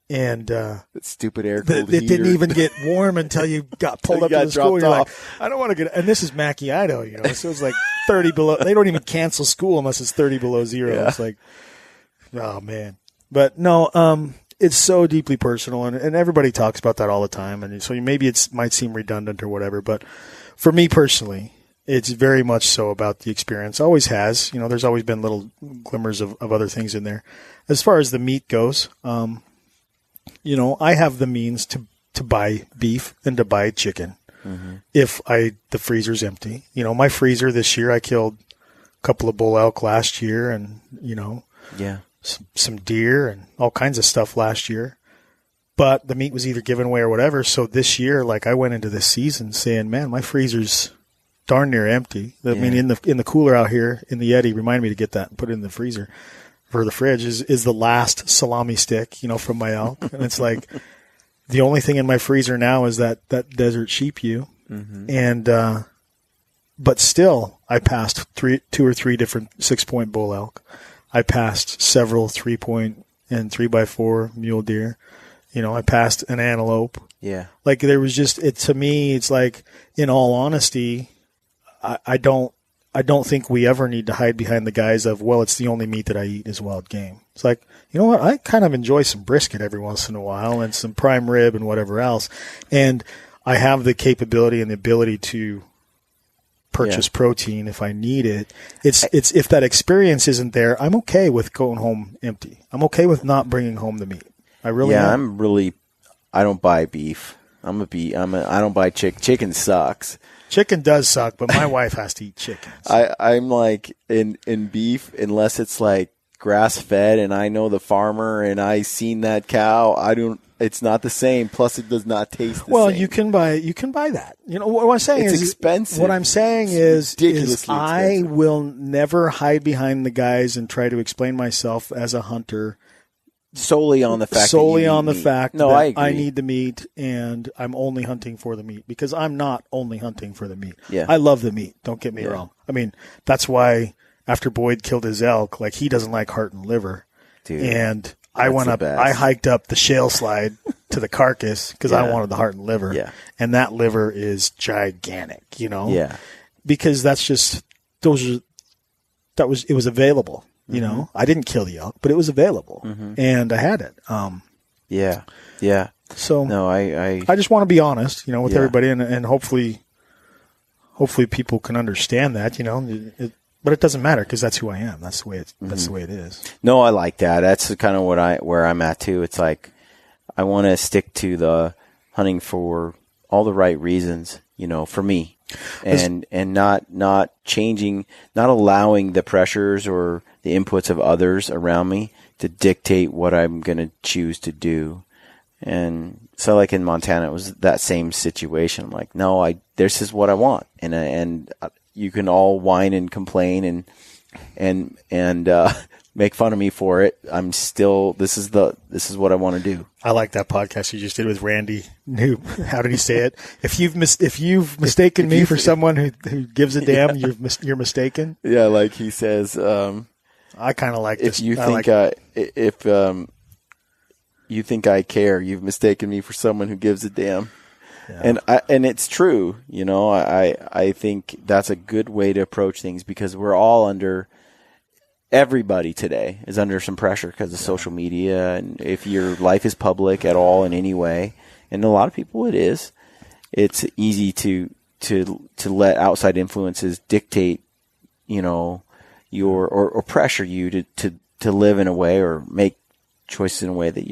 and that stupid air cooled it didn't even get warm until you got pulled up to the school. You're like, I don't want to get. And this is Mackey, Idaho, so it's like 30 below. They don't even cancel school unless it's 30 below zero. Yeah. It's like, oh man. But no, it's so deeply personal, and everybody talks about that all the time, and so maybe it might seem redundant or whatever, but for me personally, it's very much so about the experience. Always has. There's always been little glimmers of other things in there. As far as the meat goes, I have the means to buy beef and to buy chicken if the freezer's empty. My freezer this year, I killed a couple of bull elk last year, and some deer and all kinds of stuff last year. But the meat was either given away or whatever. So this year, like I went into this season saying, man, my freezer's darn near empty. I mean, in the cooler out here in the Yeti, remind me to get that and put it in the freezer for the fridge is the last salami stick, from my elk. And it's like the only thing in my freezer now is that desert sheep ewe. And, but still I passed 2 or 3 different 6-point bull elk. I passed several 3-point and 3x4 mule deer. I passed an antelope. Yeah. Like there was just, to me, it's like, in all honesty, I don't think we ever need to hide behind the guise of, well, it's the only meat that I eat is wild game. It's like, you know what? I kind of enjoy some brisket every once in a while and some prime rib and whatever else. And I have the capability and the ability to purchase protein if I need it. It's if that experience isn't there, I'm okay with going home empty. I'm okay with not bringing home the meat. I really am. I don't buy beef. I don't buy chicken. Chicken sucks. Chicken does suck, but my wife has to eat chicken. I'm like in beef, unless it's like grass fed and I know the farmer and I seen that cow. It's not the same. Plus, it does not taste the same. Well, you can buy that. What I'm saying is expensive. What I'm saying is I expensive. will never hide behind the guys and try to explain myself as a hunter solely on the fact that I need the meat and I'm only hunting for the meat, because I'm not only hunting for the meat. Yeah. I love the meat. Don't get me wrong. I mean, that's why after Boyd killed his elk, like he doesn't like heart and liver. Dude, and I went up, I hiked up the shale slide to the carcass because I Yeah. wanted the heart and liver. Yeah. And that liver is gigantic, you know? Yeah. Because that's just, it was available, you know? I didn't kill the elk, but it was available and I had it. Yeah. Yeah. So No, I I just want to be honest, you know, with Yeah. everybody and hopefully people can understand that, you know, but it doesn't matter because that's who I am. That's the way that's the way it is. No, I like that. That's kind of where I'm at too. It's like I want to stick to the hunting for all the right reasons, you know, for me, and not changing, not allowing the pressures or the inputs of others around me to dictate what I'm going to choose to do. And so, like in Montana, it was that same situation. I'm like, no, this is what I want, and you can all whine and complain and make fun of me for it. I'm still, this is what I want to do. I like that podcast you just did with Randy. How did he say it? If you've mistaken me for someone who gives a damn, you're mistaken. Yeah, like he says, I kind of like this. if you you think I care, you've mistaken me for someone who gives a damn. Yeah. And it's true, you know. I think that's a good way to approach things because we're all everybody today is under some pressure because of social media, and if your life is public at all in any way, and a lot of people it is, it's easy to let outside influences dictate, you know, or pressure you to live in a way or make choices in a way that